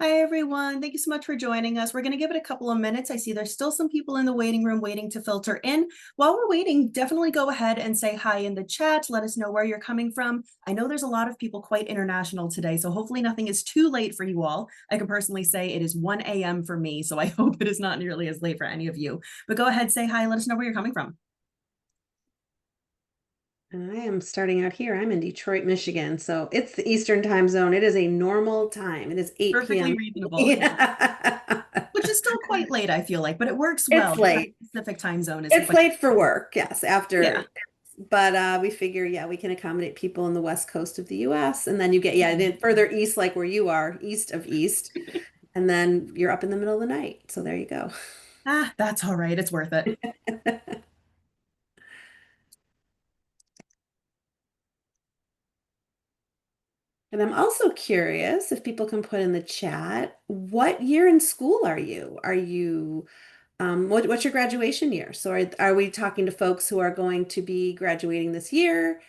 Hi, everyone. Thank you so much for joining us. We're going to give it a couple of minutes. I see there's still some people in the waiting room waiting to filter in. While we're waiting, definitely go ahead and say hi in the chat. Let us know where you're coming from. I know there's a lot of people quite international today, so hopefully nothing is too late for you all. I can personally say it is 1 a.m. for me, so I hope it is not nearly as late for any of you. But go ahead, say hi, let us know where you're coming from. And I am starting out here. I'm in Detroit, Michigan. So it's the Eastern time zone. It is a normal time. It is 8 Perfectly p.m. reasonable, Yeah. which is still quite late, I feel like, but it works It's well. That late. Pacific time zone is It's quite, late for work, yes, yeah. after. But we figure, yeah, we can accommodate people in the west coast of the US. And then you get, yeah, then further east, like where you are, east of east. And then you're up in the middle of the night. So there you go. Ah, that's all right. It's worth it. And I'm also curious if people can put in the chat, what year in school are you? Are you what's your graduation year? So are we talking to folks who are going to be graduating this year?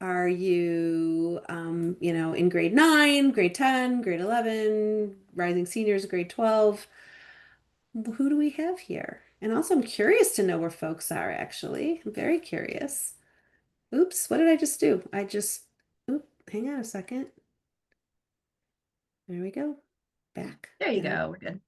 Are you, in grade 9, grade 10, grade 11, rising seniors, grade 12? Who do we have here? And also, I'm curious to know where folks are, actually. I'm very curious. Oops, what did I just do? Hang on a second. There we go. Back. There you Now, go. We're good.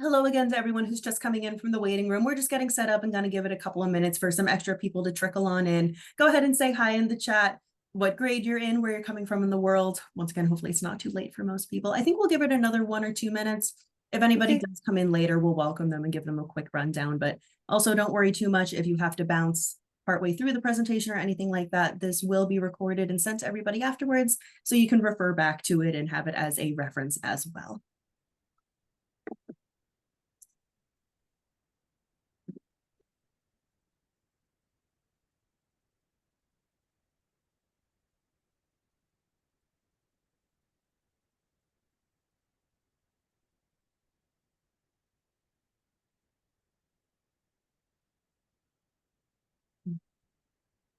Hello again to everyone who's just coming in from the waiting room. We're just getting set up and going to give it a couple of minutes for some extra people to trickle on in. Go ahead and say hi in the chat, what grade you're in, where you're coming from in the world. Once again, hopefully it's not too late for most people. I think we'll give it another 1 or 2 minutes. If anybody okay. does come in later, we'll welcome them and give them a quick rundown. But also don't worry too much if you have to bounce partway through the presentation or anything like that. This will be recorded and sent to everybody afterwards, so you can refer back to it and have it as a reference as well.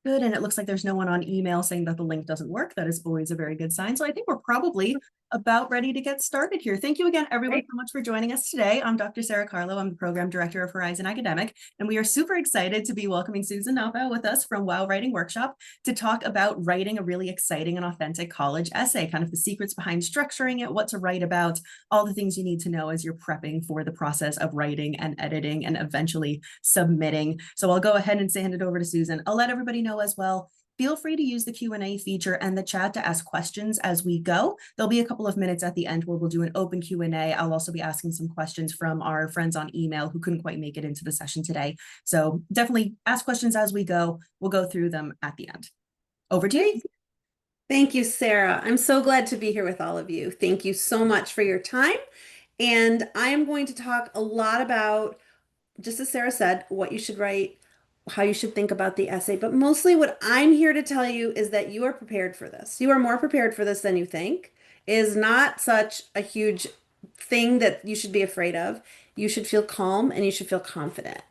Good, and it looks like there's no one on email saying that the link doesn't work. That is always a very good sign. So I think we're probably about ready to get started here. Thank you again, everyone, Great. so much for joining us today. I'm Dr. Sarah Carlo. I'm the Program Director of Horizon Academic, and we are super excited to be welcoming Susan Knoppow with us from Wow Writing Workshop to talk about writing a really exciting and authentic college essay, kind of the secrets behind structuring it, what to write about, all the things you need to know as you're prepping for the process of writing and editing and eventually submitting. So I'll go ahead and hand it over to Susan. I'll let everybody know as well. Feel free to use the Q&A feature and the chat to ask questions as we go. There'll be a couple of minutes at the end where we'll do an open Q&A. I'll also be asking some questions from our friends on email who couldn't quite make it into the session today. So definitely ask questions as we go. We'll go through them at the end. Over to you. Thank you, Sarah. I'm so glad to be here with all of you. Thank you so much for your time. And I am going to talk a lot about, just as Sarah said, what you should write, how you should think about the essay. But mostly what I'm here to tell you is that you are prepared for this. You are more prepared for this than you think. It is not such a huge thing that you should be afraid of. You should feel calm and you should feel confident.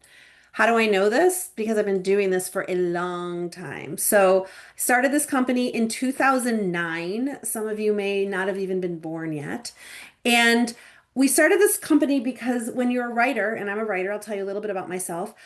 How do I know this? Because I've been doing this for a long time. So I started this company in 2009. Some of you may not have even been born yet. And we started this company because when you're a writer, and I'm a writer, I'll tell you a little bit about myself.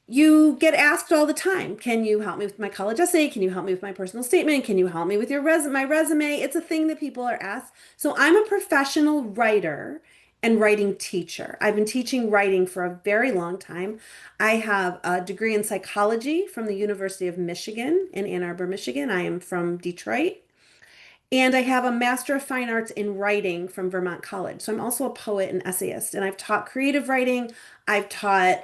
You get asked all the time, can you help me with my college essay? Can you help me with my personal statement? Can you help me with my resume? It's a thing that people are asked. So I'm a professional writer and writing teacher. I've been teaching writing for a very long time. I have a degree in psychology from the University of Michigan in Ann Arbor, Michigan. I am from Detroit. And I have a Master of Fine Arts in Writing from Vermont College. So I'm also a poet and essayist. And I've taught creative writing, I've taught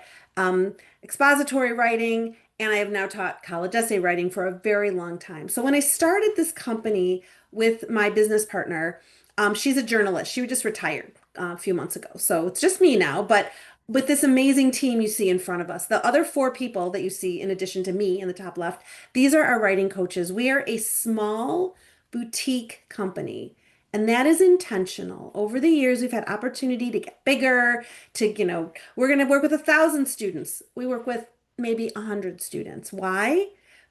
expository writing, and I have now taught college essay writing for a very long time. So when I started this company with my business partner, she's a journalist. She just retired a few months ago. So it's just me now. But with this amazing team you see in front of us, the other four people that you see in addition to me in the top left, these are our writing coaches. We are a small boutique company. And that is intentional. Over the years, we've had opportunity to get bigger, we're going to work with 1,000 students. We work with maybe 100 students. Why?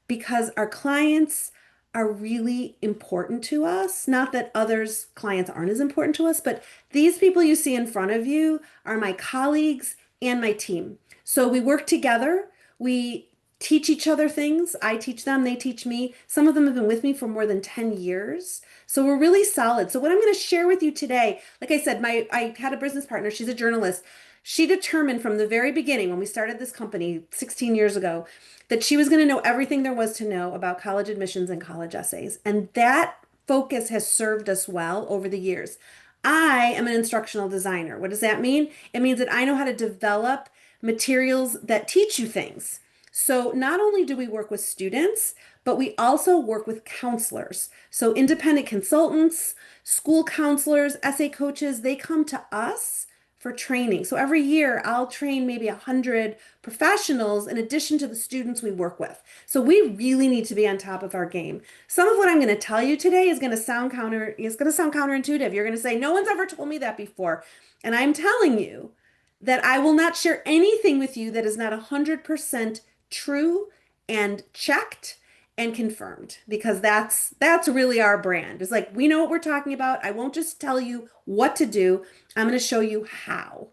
Because our clients are really important to us. Not that others, clients aren't as important to us, but these people you see in front of you are my colleagues and my team. So we work together. We teach each other things. I teach them, they teach me. Some of them have been with me for more than 10 years. So we're really solid. So what I'm going to share with you today, like I said, I had a business partner, she's a journalist. She determined from the very beginning when we started this company 16 years ago that she was going to know everything there was to know about college admissions and college essays. And that focus has served us well over the years. I am an instructional designer. What does that mean? It means that I know how to develop materials that teach you things. So not only do we work with students, but we also work with counselors. So independent consultants, school counselors, essay coaches, they come to us for training. So every year I'll train maybe 100 professionals in addition to the students we work with. So we really need to be on top of our game. Some of what I'm going to tell you today is going to sound counterintuitive. You're going to say, "No one's ever told me that before." And I'm telling you that I will not share anything with you that is not 100% true and checked and confirmed, because that's really our brand. It's like we know what we're talking about. I won't just tell you what to do. I'm going to show you how.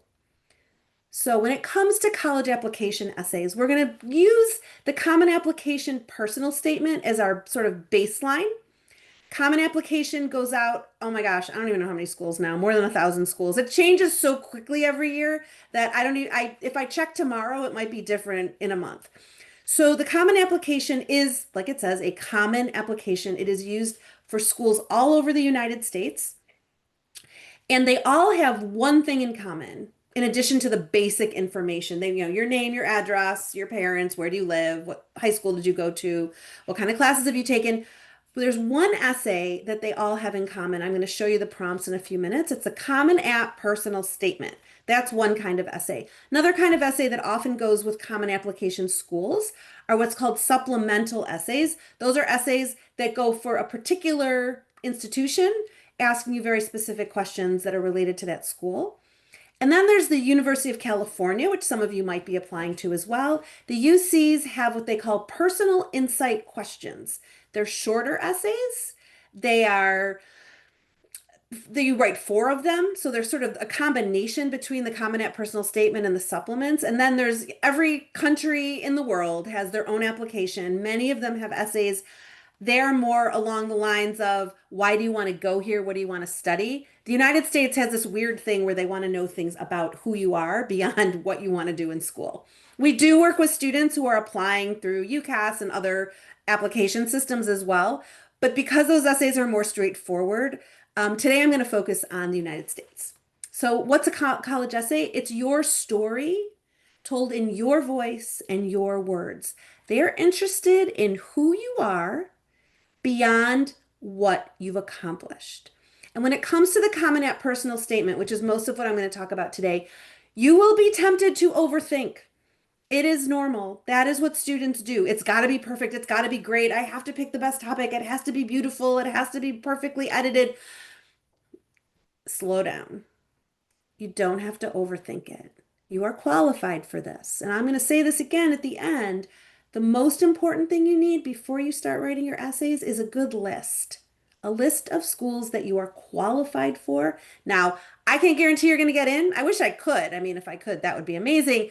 So when it comes to college application essays, we're going to use the Common Application personal statement as our sort of baseline. Common Application goes out, oh my gosh, I don't even know how many schools now, more than 1,000 schools. It changes so quickly every year that I don't even, if I check tomorrow, it might be different in a month. So the Common Application is, like it says, a common application. It is used for schools all over the United States. And they all have one thing in common, in addition to the basic information. They, your name, your address, your parents, where do you live, what high school did you go to, what kind of classes have you taken. But there's one essay that they all have in common. I'm going to show you the prompts in a few minutes. It's a Common App personal statement. That's one kind of essay. Another kind of essay that often goes with Common Application schools are what's called supplemental essays. Those are essays that go for a particular institution, asking you very specific questions that are related to that school. And then there's the University of California, which some of you might be applying to as well. The UCs have what they call personal insight questions. They're shorter essays. They are, you write four of them. So there's sort of a combination between the Common App personal statement and the supplements. And then there's every country in the world has their own application. Many of them have essays. They're more along the lines of, why do you want to go here? What do you want to study? The United States has this weird thing where they want to know things about who you are beyond what you want to do in school. We do work with students who are applying through UCAS and other application systems as well. But because those essays are more straightforward, today I'm going to focus on the United States. So what's a college essay? It's your story told in your voice and your words. They are interested in who you are beyond what you've accomplished. And when it comes to the Common App personal statement, which is most of what I'm going to talk about today, you will be tempted to overthink. It is normal. That is what students do. It's got to be perfect. It's got to be great. I have to pick the best topic. It has to be beautiful. It has to be perfectly edited. Slow down. You don't have to overthink it. You are qualified for this. And I'm going to say this again at the end. The most important thing you need before you start writing your essays is a good list. A list of schools that you are qualified for. Now, I can't guarantee you're going to get in. I wish I could. I mean, if I could, that would be amazing.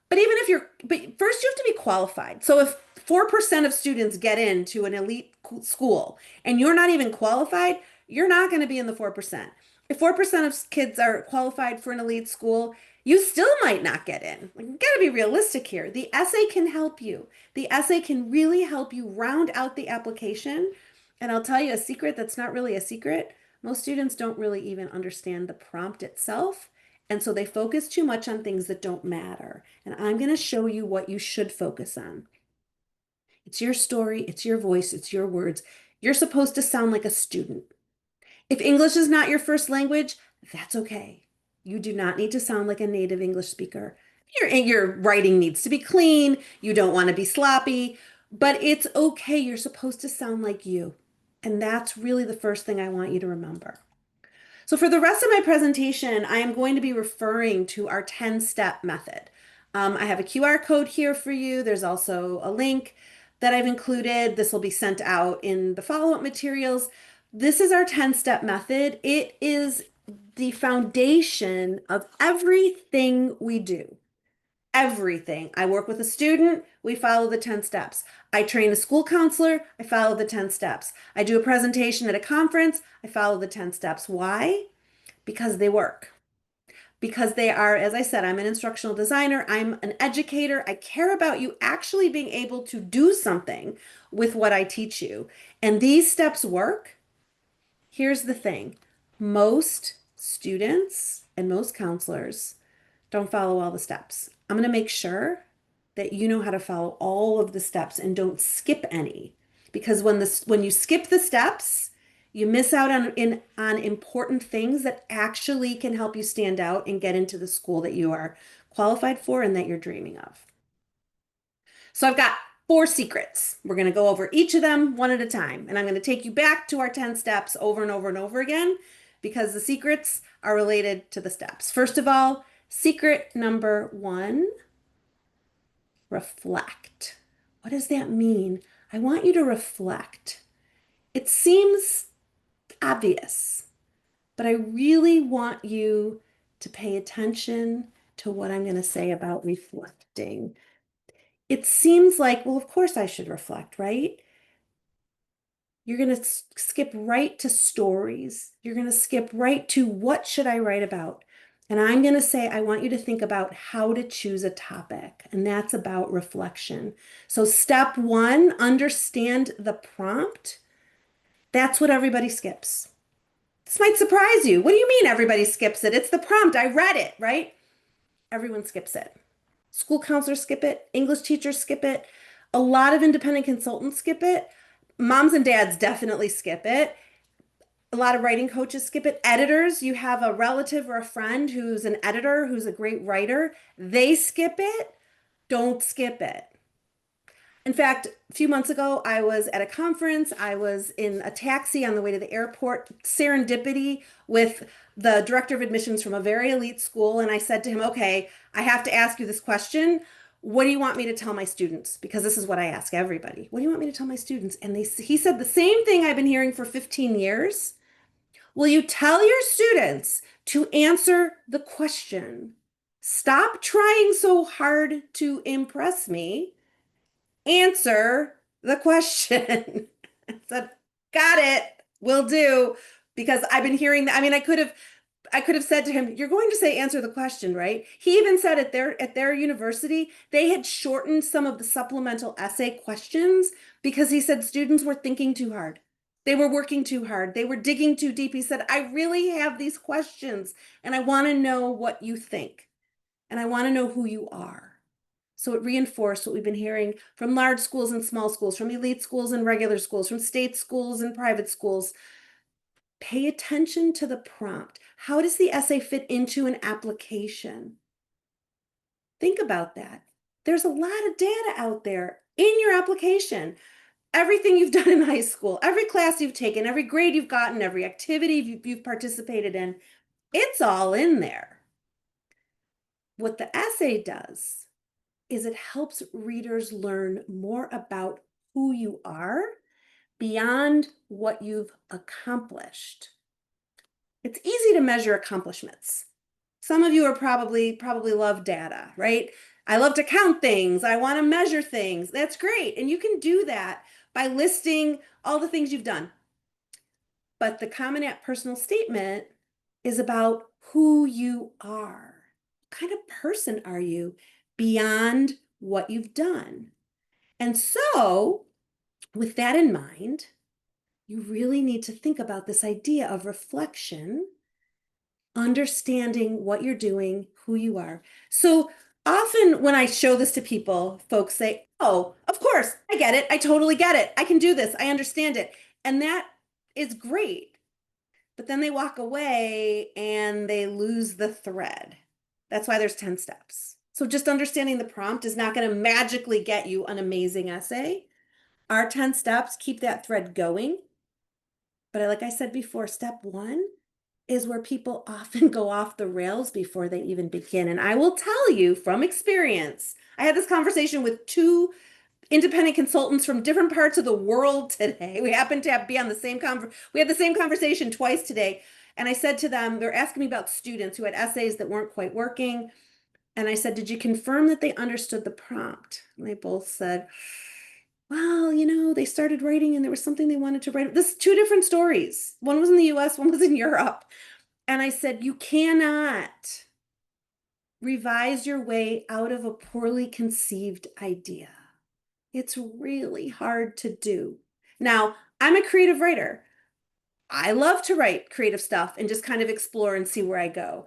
But first you have to be qualified. So if 4% of students get into an elite school and you're not even qualified, you're not going to be in the 4%. If 4% of kids are qualified for an elite school, you still might not get in. Like, you got to be realistic here. The essay can help you. The essay can really help you round out the application. And I'll tell you a secret that's not really a secret. Most students don't really even understand the prompt itself. And so they focus too much on things that don't matter. And I'm going to show you what you should focus on. It's your story, it's your voice, it's your words. You're supposed to sound like a student. If English is not your first language, that's okay. You do not need to sound like a native English speaker. Your writing needs to be clean. You don't want to be sloppy, but it's okay. You're supposed to sound like you. And that's really the first thing I want you to remember. So for the rest of my presentation, I am going to be referring to our 10-step method. I have a QR code here for you. There's also a link. that I've included. This will be sent out in the follow-up materials. This is our 10-step method. It is the foundation of everything we do. Everything. I work with a student, we follow the 10 steps. I train a school counselor, I follow the 10 steps. I do a presentation at a conference, I follow the 10 steps. Why? Because they work. Because they are, as I said, I'm an instructional designer, I'm an educator. I care about you actually being able to do something with what I teach you. And these steps work. Here's the thing. Most students and most counselors don't follow all the steps. I'm going to make sure that you know how to follow all of the steps and don't skip any. Because when you skip the steps, you miss out on important things that actually can help you stand out and get into the school that you are qualified for and that you're dreaming of. So I've got 4 secrets. We're going to go over each of them one at a time. And I'm going to take you back to our 10 steps over and over and over again because the secrets are related to the steps. First of all, secret number 1, reflect. What does that mean? I want you to reflect. It seems obvious, but I really want you to pay attention to what I'm going to say about reflecting. It seems like, well, of course I should reflect, right? You're going to skip right to stories. You're going to skip right to what should I write about? And I'm going to say, I want you to think about how to choose a topic, and that's about reflection. So step 1, understand the prompt. That's what everybody skips. This might surprise you. What do you mean everybody skips it? It's the prompt. I read it, right? Everyone skips it. School counselors skip it. English teachers skip it. A lot of independent consultants skip it. Moms and dads definitely skip it. A lot of writing coaches skip it. Editors, you have a relative or a friend who's an editor, who's a great writer, they skip it. Don't skip it. In fact, a few months ago, I was at a conference. I was in a taxi on the way to the airport, serendipity with the director of admissions from a very elite school. And I said to him, okay, I have to ask you this question. What do you want me to tell my students? Because this is what I ask everybody. What do you want me to tell my students? And he said the same thing I've been hearing for 15 years. Will you tell your students to answer the question? Stop trying so hard to impress me. Answer the question. I said, got it. Will do. Because I've been hearing that. I mean, I could have said to him, you're going to say answer the question, right? He even said at their university, they had shortened some of the supplemental essay questions because he said students were thinking too hard. They were working too hard. They were digging too deep. He said, I really have these questions and I want to know what you think. And I want to know who you are. So it reinforced what we've been hearing from large schools and small schools, from elite schools and regular schools, from state schools and private schools. Pay attention to the prompt. How does the essay fit into an application? Think about that. There's a lot of data out there in your application. Everything you've done in high school, every class you've taken, every grade you've gotten, every activity you've participated in, it's all in there. What the essay does is it helps readers learn more about who you are beyond what you've accomplished. It's easy to measure accomplishments. Some of you are probably love data, right? I love to count things. I want to measure things. That's great. And you can do that by listing all the things you've done. But the Common App personal statement is about who you are. What kind of person are you beyond what you've done? And so, with that in mind, you really need to think about this idea of reflection, understanding what you're doing, who you are. So often when I show this to people, folks say, oh, of course, I get it. I totally get it. I can do this. I understand it. And that is great. But then they walk away and they lose the thread. That's why there's 10 steps. So just understanding the prompt is not going to magically get you an amazing essay. Our 10 steps keep that thread going. But like I said before, step 1 is where people often go off the rails before they even begin. And I will tell you from experience, I had this conversation with 2 independent consultants from different parts of the world today. We happened to be on the same we had the same conversation twice today. And I said to them, they're asking me about students who had essays that weren't quite working. And I said, did you confirm that they understood the prompt? And they both said, well, they started writing and there was something they wanted to write. This is two different stories. One was in the US, one was in Europe. And I said, you cannot revise your way out of a poorly conceived idea. It's really hard to do. Now, I'm a creative writer. I love to write creative stuff and just kind of explore and see where I go.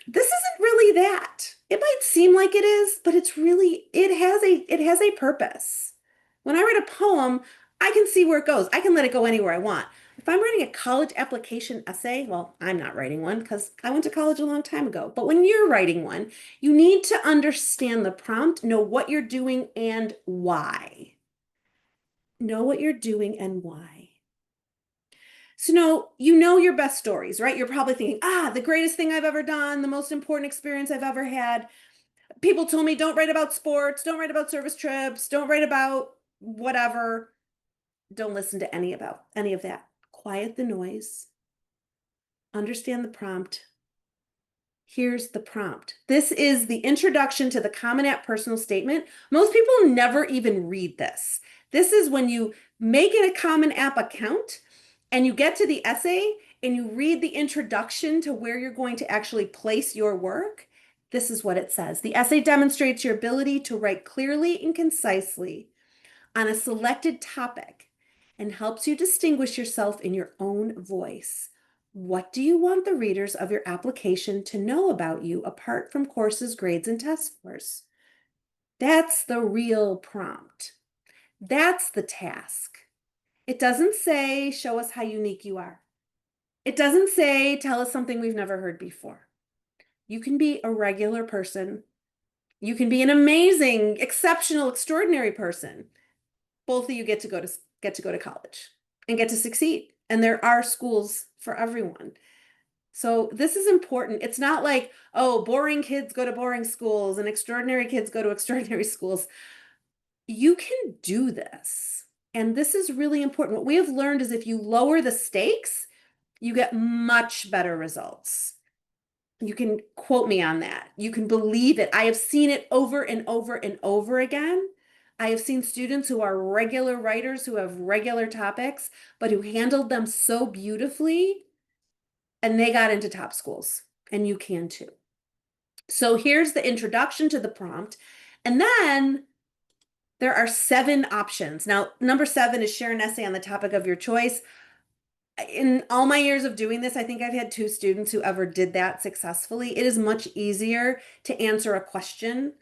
This isn't really that. It might seem like it is, but it has a purpose. When I write a poem, I can see where it goes. I can let it go anywhere I want. If I'm writing a college application essay, well, I'm not writing one because I went to college a long time ago. But when you're writing one, you need to understand the prompt, know what you're doing and why. Know what you're doing and why. So you know your best stories, right? You're probably thinking, the greatest thing I've ever done, the most important experience I've ever had. People told me don't write about sports, don't write about service trips, don't write about whatever. Don't listen to any of that. Quiet the noise. Understand the prompt. Here's the prompt. This is the introduction to the Common App personal statement. Most people never even read this. This is when you make it a Common App account and you get to the essay and you read the introduction to where you're going to actually place your work. This is what it says. The essay demonstrates your ability to write clearly and concisely on a selected topic and helps you distinguish yourself in your own voice. What do you want the readers of your application to know about you apart from courses, grades, and test scores? That's the real prompt. That's the task. It doesn't say, show us how unique you are. It doesn't say, tell us something we've never heard before. You can be a regular person. You can be an amazing, exceptional, extraordinary person. Both of you get to go to college and get to succeed. And there are schools for everyone. So this is important. It's not like, oh, boring kids go to boring schools and extraordinary kids go to extraordinary schools. You can do this. And this is really important. What we have learned is if you lower the stakes, you get much better results. You can quote me on that. You can believe it. I have seen it over and over and over again. I have seen students who are regular writers who have regular topics, but who handled them so beautifully, and they got into top schools, and you can too. So here's the introduction to the prompt. And then there are 7 options. Now, number 7 is share an essay on the topic of your choice. In all my years of doing this, I think I've had 2 students who ever did that successfully. It is much easier to answer a question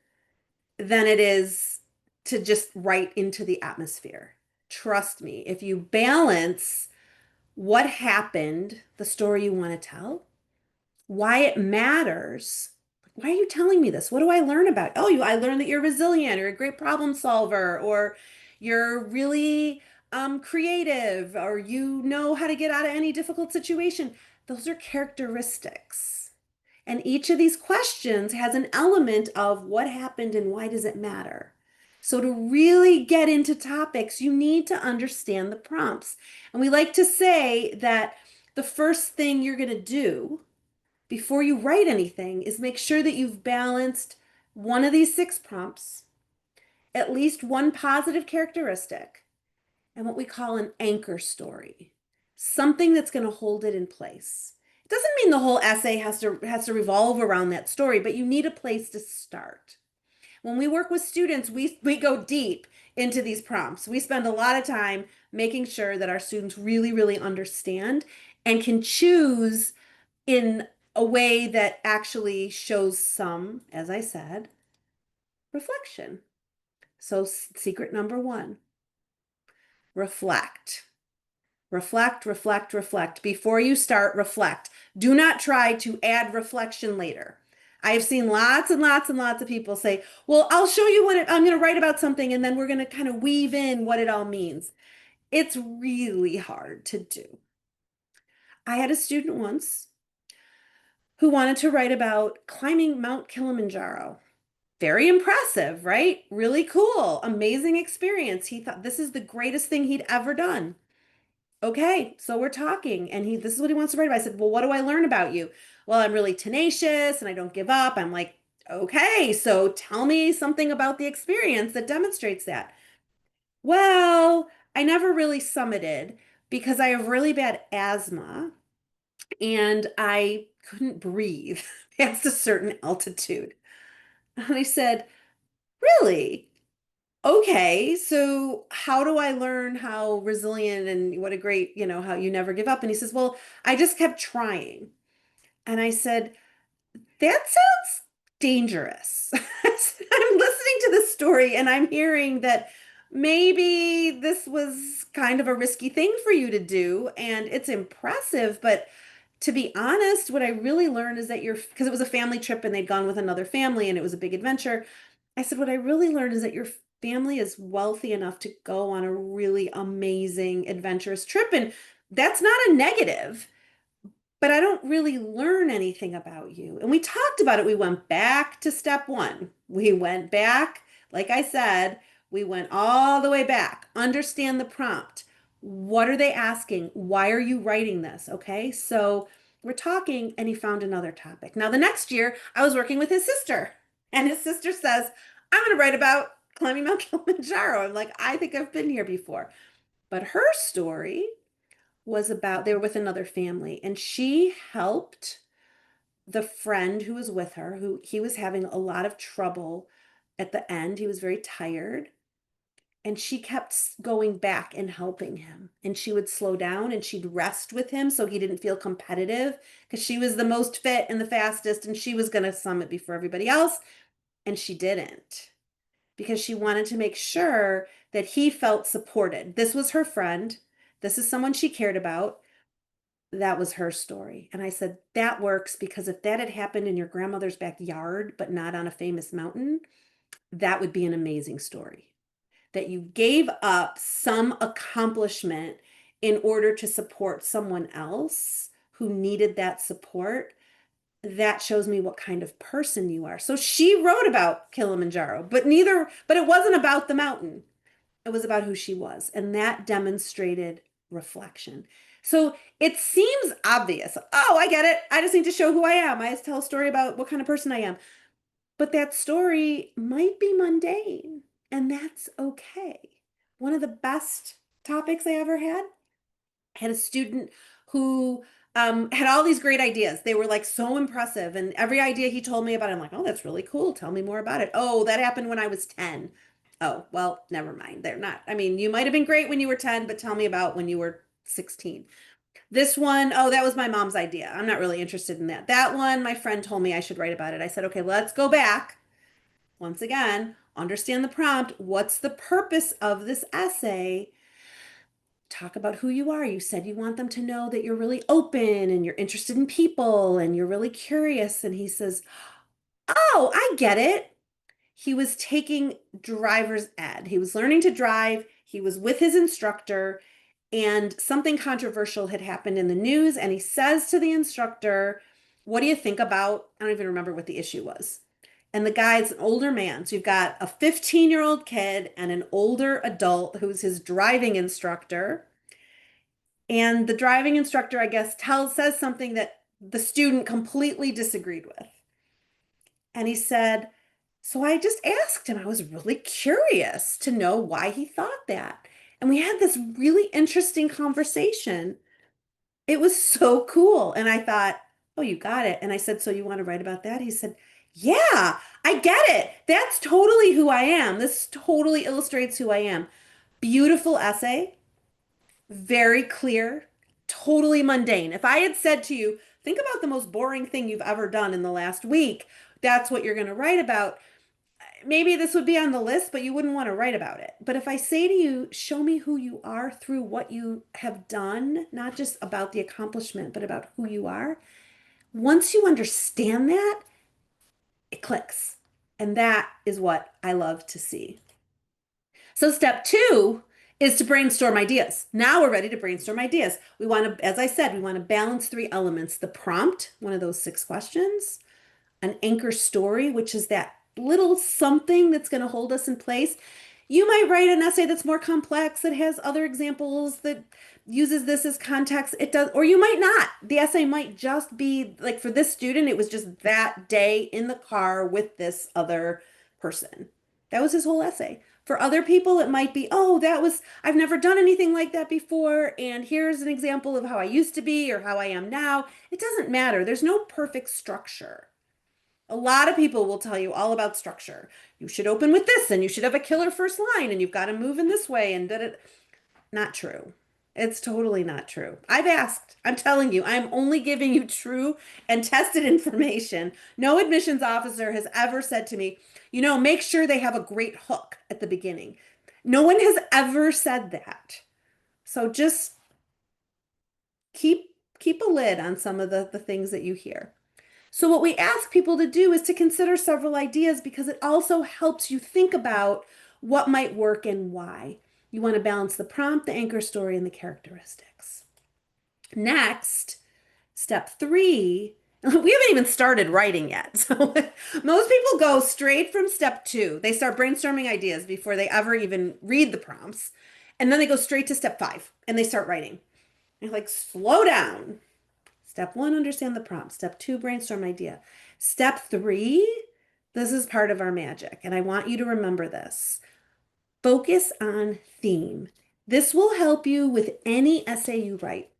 than it is to just write into the atmosphere. Trust me, if you balance what happened, the story you want to tell, why it matters. Why are you telling me this? What do I learn about? Oh, I learned that you're resilient or a great problem solver, or you're really creative, or you know how to get out of any difficult situation. Those are characteristics. And each of these questions has an element of what happened and why does it matter. So to really get into topics, you need to understand the prompts. And we like to say that the first thing you're going to do before you write anything is make sure that you've balanced one of these 6 prompts, at least one positive characteristic, and what we call an anchor story, something that's going to hold it in place. It doesn't mean the whole essay has to revolve around that story, but you need a place to start. When we work with students, we go deep into these prompts. We spend a lot of time making sure that our students really, really understand and can choose in a way that actually shows some, as I said, reflection. So secret number 1, reflect. Reflect, reflect, reflect. Before you start, reflect. Do not try to add reflection later. I have seen lots and lots and lots of people say, well, I'll show you I'm going to write about something and then we're going to kind of weave in what it all means. It's really hard to do. I had a student once who wanted to write about climbing Mount Kilimanjaro. Very impressive, right? Really cool. Amazing experience. He thought this is the greatest thing he'd ever done. Okay, so we're talking, and this is what he wants to write about. I said, well, what do I learn about you? Well, I'm really tenacious and I don't give up. I'm like, okay, so tell me something about the experience that demonstrates that. Well, I never really summited because I have really bad asthma and I couldn't breathe past a certain altitude. And I said, really? Okay, so how do I learn how resilient and what a great, how you never give up? And he says, well, I just kept trying. And I said, that sounds dangerous. I'm listening to this story and I'm hearing that maybe this was kind of a risky thing for you to do, and it's impressive, but to be honest, what I really learned is that because it was a family trip and they'd gone with another family and it was a big adventure. I said, what I really learned is that your family is wealthy enough to go on a really amazing, adventurous trip. And that's not a negative, but I don't really learn anything about you. And we talked about it. We went back to step one. We went back, like I said, we went all the way back. Understand the prompt. What are they asking? Why are you writing this? Okay. So we're talking, and he found another topic. Now, the next year, I was working with his sister, and his sister says, I'm going to write about climbing Mount Kilimanjaro. I'm like, I think I've been here before. But her story was about they were with another family, and she helped the friend who was with her, who he was having a lot of trouble at the end. He was very tired, and she kept going back and helping him. And she would slow down and she'd rest with him so he didn't feel competitive, because she was the most fit and the fastest and she was going to summit before everybody else. And she didn't, because she wanted to make sure that he felt supported. This was her friend. This is someone she cared about. That was her story. And I said, that works, because if that had happened in your grandmother's backyard, but not on a famous mountain, that would be an amazing story. That you gave up some accomplishment in order to support someone else who needed that support. That shows me what kind of person you are. So she wrote about Kilimanjaro, but it wasn't about the mountain. It was about who she was. And that demonstrated reflection. So it seems obvious. Oh, I get it. I just need to show who I am. I just tell a story about what kind of person I am. But that story might be mundane, and that's okay. One of the best topics I ever had a student who had all these great ideas. They were like so impressive. And every idea he told me about, I'm like, oh, that's really cool. Tell me more about it. Oh, that happened when I was 10. Oh, well, never mind. They're not. I mean, you might have been great when you were 10, but tell me about when you were 16. This one, oh, that was my mom's idea. I'm not really interested in that. That one, my friend told me I should write about it. I said, okay, let's go back. Once again, understand the prompt. What's the purpose of this essay? Talk about who you are. You said you want them to know that you're really open and you're interested in people and you're really curious. And he says, oh, I get it. He was taking driver's ed. He was learning to drive. He was with his instructor, and something controversial had happened in the news. And he says to the instructor, what do you think about? I don't even remember what the issue was. And the guy's an older man. So you've got a 15-year-old kid and an older adult who's his driving instructor. And the driving instructor, I guess, says something that the student completely disagreed with. And he said, so I just asked him. I was really curious to know why he thought that. And we had this really interesting conversation. It was so cool. And I thought, oh, you got it. And I said, so you want to write about that? He said, yeah, I get it. That's totally who I am. This totally illustrates who I am. Beautiful essay, very clear, totally mundane. If I had said to you, think about the most boring thing you've ever done in the last week, that's what you're going to write about. Maybe this would be on the list, but you wouldn't want to write about it. But if I say to you, show me who you are through what you have done, not just about the accomplishment, but about who you are, once you understand that, it clicks. And that is what I love to see. So step two is to brainstorm ideas. Now we're ready to brainstorm ideas. We want to, as I said, we want to balance three elements: the prompt, one of those 6 questions, an anchor story, which is that little something that's going to hold us in place. You might write an essay that's more complex that has other examples that uses this as context. It does, or you might not. The essay might just be like for this student, it was just that day in the car with this other person. That was his whole essay. For other people, it might be, oh, I've never done anything like that before. And here's an example of how I used to be or how I am now. It doesn't matter. There's no perfect structure. A lot of people will tell you all about structure. You should open with this and you should have a killer first line and you've got to move in this way and da. Not true. It's totally not true. I've asked. I'm telling you, I'm only giving you true and tested information. No admissions officer has ever said to me, make sure they have a great hook at the beginning. No one has ever said that. So just keep a lid on some of the things that you hear. So what we ask people to do is to consider several ideas because it also helps you think about what might work and why. You want to balance the prompt, the anchor story, and the characteristics. Next, step 3, we haven't even started writing yet. So most people go straight from step 2. They start brainstorming ideas before they ever even read the prompts. And then they go straight to step 5 and they start writing. And you're like, slow down. Step 1, understand the prompt. Step 2, brainstorm idea. Step 3, this is part of our magic, and I want you to remember this. Focus on theme. This will help you with any essay you write.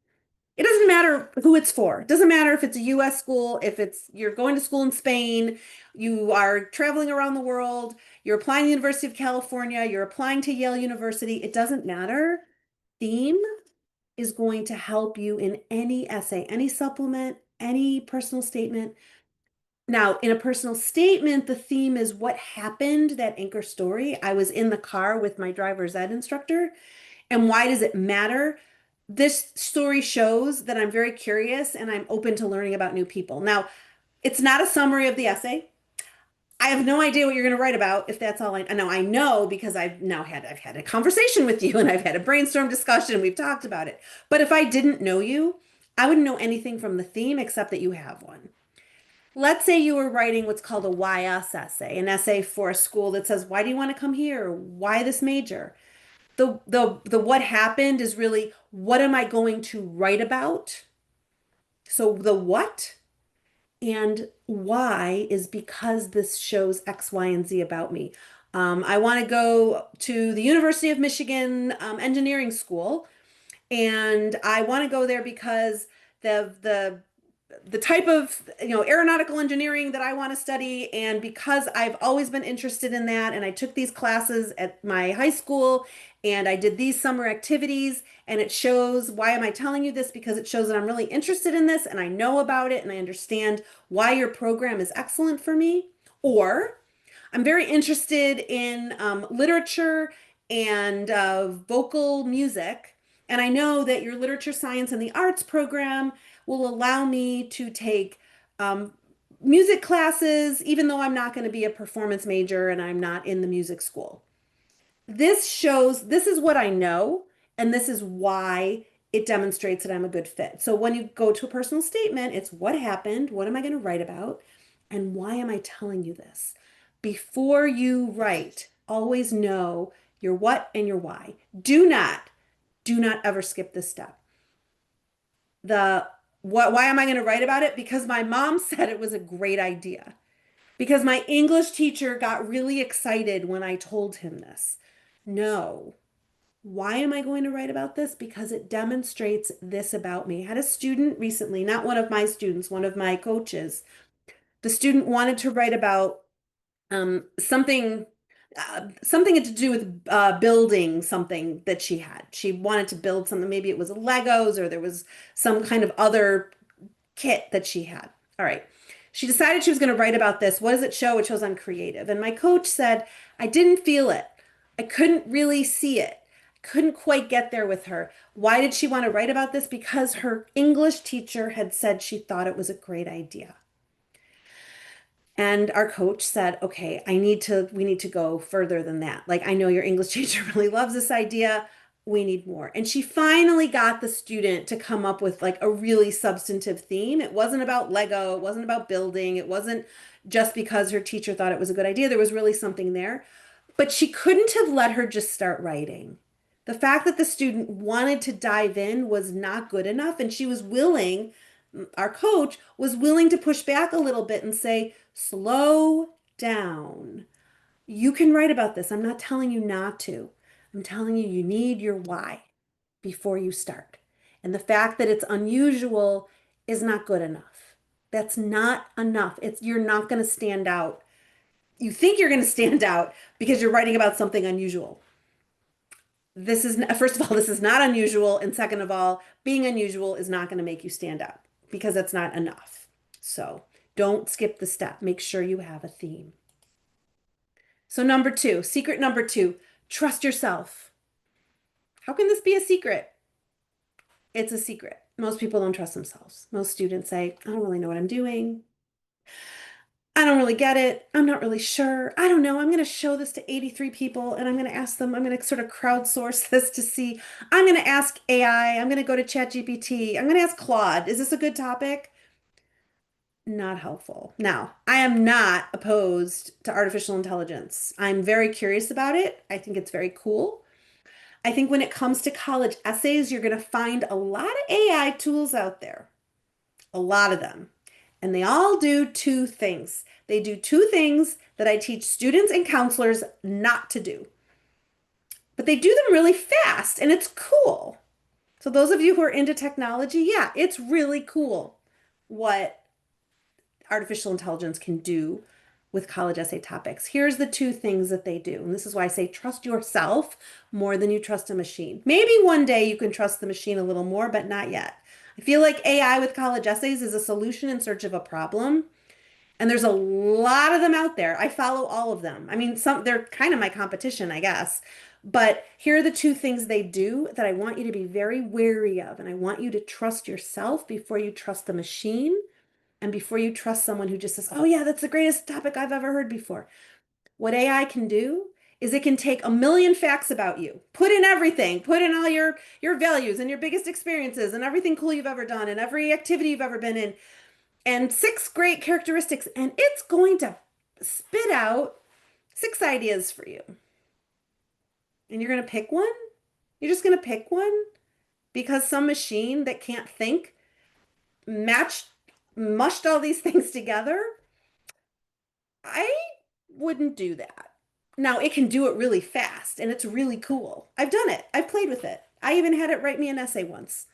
It doesn't matter who it's for. It doesn't matter if it's a US school, if you're going to school in Spain, you are traveling around the world, you're applying to the University of California, you're applying to Yale University. It doesn't matter. Theme is going to help you in any essay, any supplement, any personal statement. Now, in a personal statement, the theme is what happened, that anchor story. I was in the car with my driver's ed instructor. And why does it matter? This story shows that I'm very curious and I'm open to learning about new people. Now, it's not a summary of the essay. I have no idea what you're going to write about if that's all I know. I know because I've had a conversation with you and I've had a brainstorm discussion. We've talked about it. But if I didn't know you, I wouldn't know anything from the theme except that you have one. Let's say you were writing what's called a why us essay, an essay for a school that says, why do you want to come here? Why this major? The what happened is really what am I going to write about? So the what and why is because this shows X, Y, and Z about me. I want to go to the University of Michigan Engineering School, and I want to go there because the type of aeronautical engineering that I want to study, and because I've always been interested in that, and I took these classes at my high school, and I did these summer activities, and it shows. Why am I telling you this? Because it shows that I'm really interested in this, and I know about it, and I understand why your program is excellent for me. Or I'm very interested in literature and vocal music. And I know that your literature, science, and the arts program will allow me to take um, music classes, even though I'm not going to be a performance major and I'm not in the music school. This shows this is what I know, and this is why it demonstrates that I'm a good fit. So when you go to a personal statement, it's what happened, what am I going to write about, and why am I telling you this? Before you write, always know your what and your why. Do not ever skip this step. The why am I going to write about it? Because my mom said it was a great idea. Because my English teacher got really excited when I told him this. No. Why am I going to write about this? Because it demonstrates this about me. I had a student recently, not one of my students, one of my coaches. The student wanted to write about something to do with building something that she had. She wanted to build something. Maybe it was Legos or there was some kind of other kit that she had. All right. She decided she was going to write about this. What does it show? It shows I'm creative. And my coach said, I didn't feel it. I couldn't really see it. Couldn't quite get there with her. Why did she want to write about this? Because her English teacher had said she thought it was a great idea. And our coach said, okay, we need to go further than that. Like, I know your English teacher really loves this idea. we need more. And she finally got the student to come up with like a really substantive theme. It wasn't about Lego, it wasn't about building, it wasn't just because her teacher thought it was a good idea. There was really something there. But she couldn't have let her just start writing. The fact that the student wanted to dive in was not good enough, and she was willing, our coach was willing to push back a little bit and say, slow down. You can write about this. I'm not telling you not to. I'm telling you, you need your why before you start. And the fact that it's unusual is not good enough. That's not enough. You're not going to stand out. You think you're going to stand out because you're writing about something unusual. This is, first of all, this is not unusual. And second of all, being unusual is not going to make you stand out because that's not enough. So don't skip the step. Make sure you have a theme. So number two, secret number two, trust yourself. How can this be a secret? It's a secret. Most people don't trust themselves. Most students say, I don't really know what I'm doing. I don't really get it. I'm not really sure. I don't know. I'm going to show this to 83 people and I'm going to ask them, I'm going to sort of crowdsource this to see. I'm going to ask AI. I'm going to go to ChatGPT. I'm going to ask Claude. Is this a good topic? Not helpful. Now, I am not opposed to artificial intelligence. I'm very curious about it. I think it's very cool. I think when it comes to college essays, you're going to find a lot of AI tools out there, a lot of them. And they all do two things. They do two things that I teach students and counselors not to do. But they do them really fast and it's cool. So those of you who are into technology, yeah, it's really cool what artificial intelligence can do with college essay topics. Here's the two things that they do. And this is why I say trust yourself more than you trust a machine. Maybe one day you can trust the machine a little more, but not yet. I feel like AI with college essays is a solution in search of a problem. And there's a lot of them out there. I follow all of them. I mean, they're kind of my competition, I guess. But here are the two things they do that I want you to be very wary of. And I want you to trust yourself before you trust the machine and before you trust someone who just says, oh, yeah, that's the greatest topic I've ever heard before. What AI can do is it can take a million facts about you, put in everything, put in all your values and your biggest experiences and everything cool you've ever done and every activity you've ever been in and six great characteristics, and it's going to spit out six ideas for you. And you're going to pick one? You're just going to pick one because some machine that can't think mushed all these things together? I wouldn't do that. Now, it can do it really fast and it's really cool. I've done it. I've played with it. I even had it write me an essay once.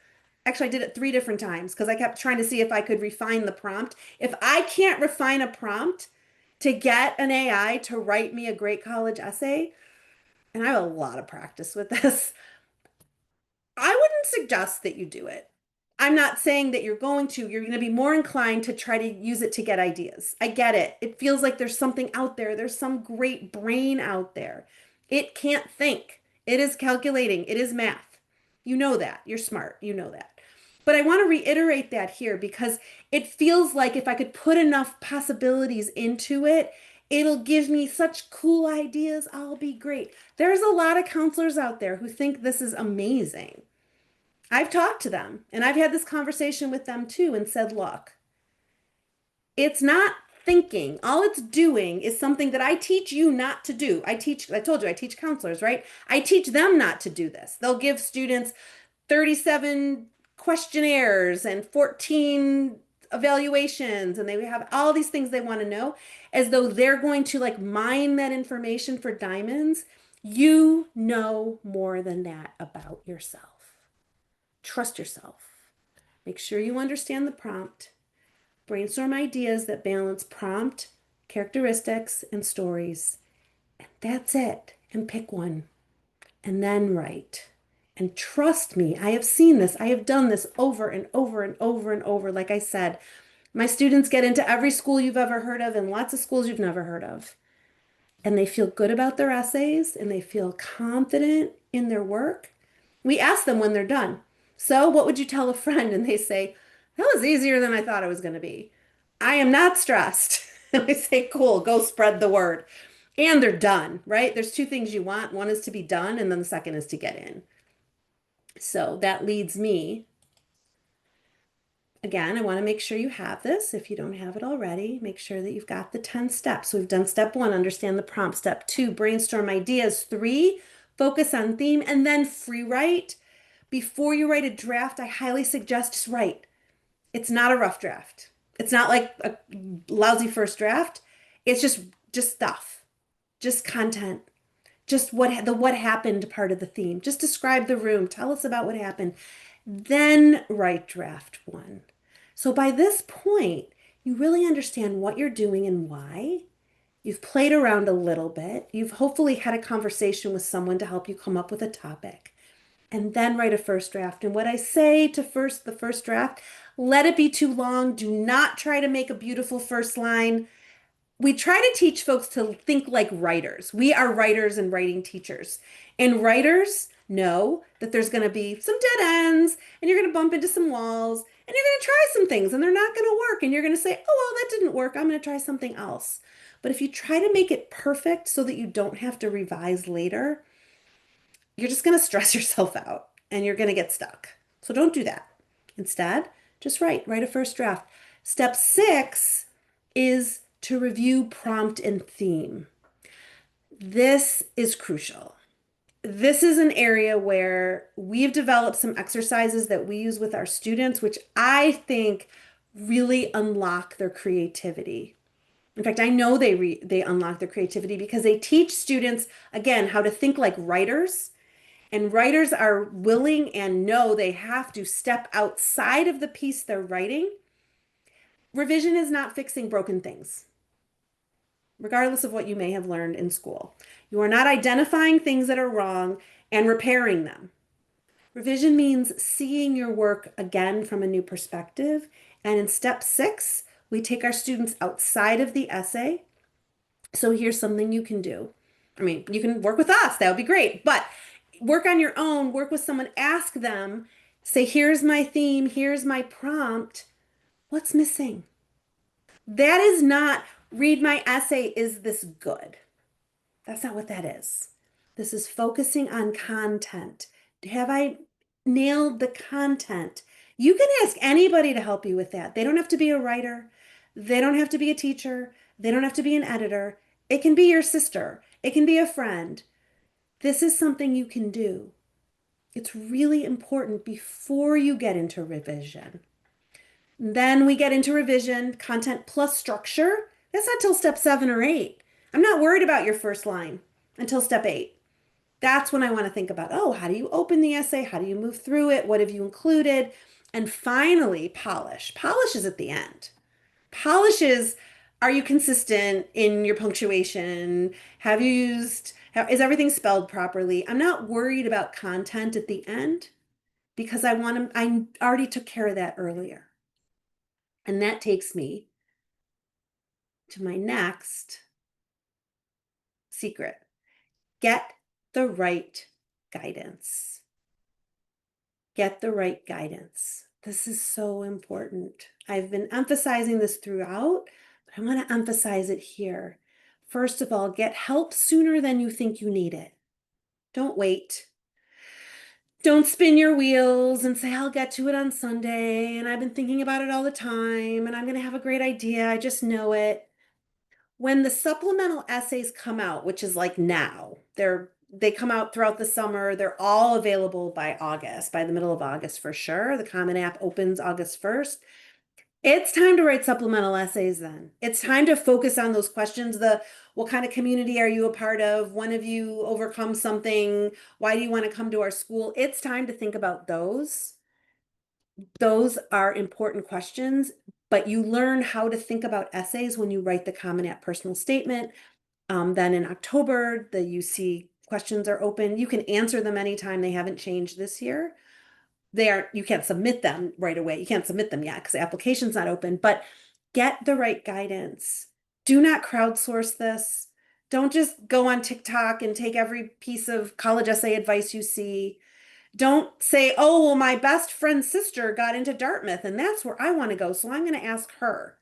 Actually, I did it 3 different times because I kept trying to see if I could refine the prompt. If I can't refine a prompt to get an AI to write me a great college essay, and I have a lot of practice with this, I wouldn't suggest that you do it. I'm not saying that you're going to. You're going to be more inclined to try to use it to get ideas. I get it. It feels like there's something out there. There's some great brain out there. It can't think. It is calculating. It is math. You know that. You're smart. You know that. But I want to reiterate that here because it feels like if I could put enough possibilities into it, it'll give me such cool ideas. I'll be great. There's a lot of counselors out there who think this is amazing. I've talked to them and I've had this conversation with them too and said, look, it's not thinking. All it's doing is something that I teach you not to do. I told you, I teach counselors, right? I teach them not to do this. They'll give students 37 questionnaires and 14 evaluations, and they have all these things they want to know as though they're going to like mine that information for diamonds. You know more than that about yourself. Trust yourself. Make sure you understand the prompt. Brainstorm ideas that balance prompt, characteristics, and stories. And that's it. And pick one. And then write. And trust me, I have seen this. I have done this over and over and over and over. Like I said, my students get into every school you've ever heard of and lots of schools you've never heard of. And they feel good about their essays and they feel confident in their work. We ask them when they're done. So, what would you tell a friend? And they say, that was easier than I thought it was going to be. I am not stressed. And I say, cool, go spread the word. And they're done, right? There's two things you want. One is to be done, and then the second is to get in. So that leads me, again, I want to make sure you have this. If you don't have it already, make sure that you've got the 10 steps. We've done step 1, understand the prompt. Step 2, brainstorm ideas. 3, focus on theme, and then free write. Before you write a draft, I highly suggest just write. It's not a rough draft. It's not like a lousy first draft. It's just stuff, just content, just what happened part of the theme. Just describe the room. Tell us about what happened. Then write draft 1. So by this point, you really understand what you're doing and why. You've played around a little bit. You've hopefully had a conversation with someone to help you come up with a topic. And then write a first draft. And what I say to the first draft, let it be too long. Do not try to make a beautiful first line. We try to teach folks to think like writers. We are writers and writing teachers. And writers know that there's going to be some dead ends and you're going to bump into some walls and you're going to try some things and they're not going to work. And you're going to say, oh, well, that didn't work. I'm going to try something else. But if you try to make it perfect so that you don't have to revise later, you're just going to stress yourself out and you're going to get stuck. So don't do that. Instead, just write a first draft. Step 6 is to review prompt and theme. This is crucial. This is an area where we've developed some exercises that we use with our students, which I think really unlock their creativity. In fact, I know they unlock their creativity because they teach students, again, how to think like writers. And writers are willing and know they have to step outside of the piece they're writing. Revision is not fixing broken things, regardless of what you may have learned in school. You are not identifying things that are wrong and repairing them. Revision means seeing your work again from a new perspective. And in step 6, we take our students outside of the essay. So here's something you can do. I mean, you can work with us, that would be great, but work on your own, work with someone, ask them, say, here's my theme, here's my prompt. What's missing? That is not, read my essay, is this good? That's not what that is. This is focusing on content. Have I nailed the content? You can ask anybody to help you with that. They don't have to be a writer. They don't have to be a teacher. They don't have to be an editor. It can be your sister. It can be a friend. This is something you can do. It's really important before you get into revision. Then we get into revision, content plus structure. That's not till step 7 or 8. I'm not worried about your first line until step 8. That's when I want to think about, oh, how do you open the essay? How do you move through it? What have you included? And finally, polish. Polish is at the end. Polish is, are you consistent in your punctuation? Have you used, is everything spelled properly? I'm not worried about content at the end because I already took care of that earlier. And that takes me to my next secret. Get the right guidance. Get the right guidance. This is so important. I've been emphasizing this throughout, but I want to emphasize it here. First of all, get help sooner than you think you need it. Don't wait. Don't spin your wheels and say, I'll get to it on Sunday, and I've been thinking about it all the time, and I'm going to have a great idea. I just know it. When the supplemental essays come out, which is like now, they come out throughout the summer. They're all available by August, by the middle of August for sure. The Common App opens August 1st. It's time to write supplemental essays then. It's time to focus on those questions. What kind of community are you a part of? When have you overcome something? Why do you want to come to our school? It's time to think about those. Those are important questions, but you learn how to think about essays when you write the Common App personal statement. Then in October, the UC questions are open. You can answer them anytime. They haven't changed this year. You can't submit them right away. You can't submit them yet because the application's not open, but get the right guidance. Do not crowdsource this. Don't just go on TikTok and take every piece of college essay advice you see. Don't say, oh, well, my best friend's sister got into Dartmouth and that's where I want to go, so I'm going to ask her.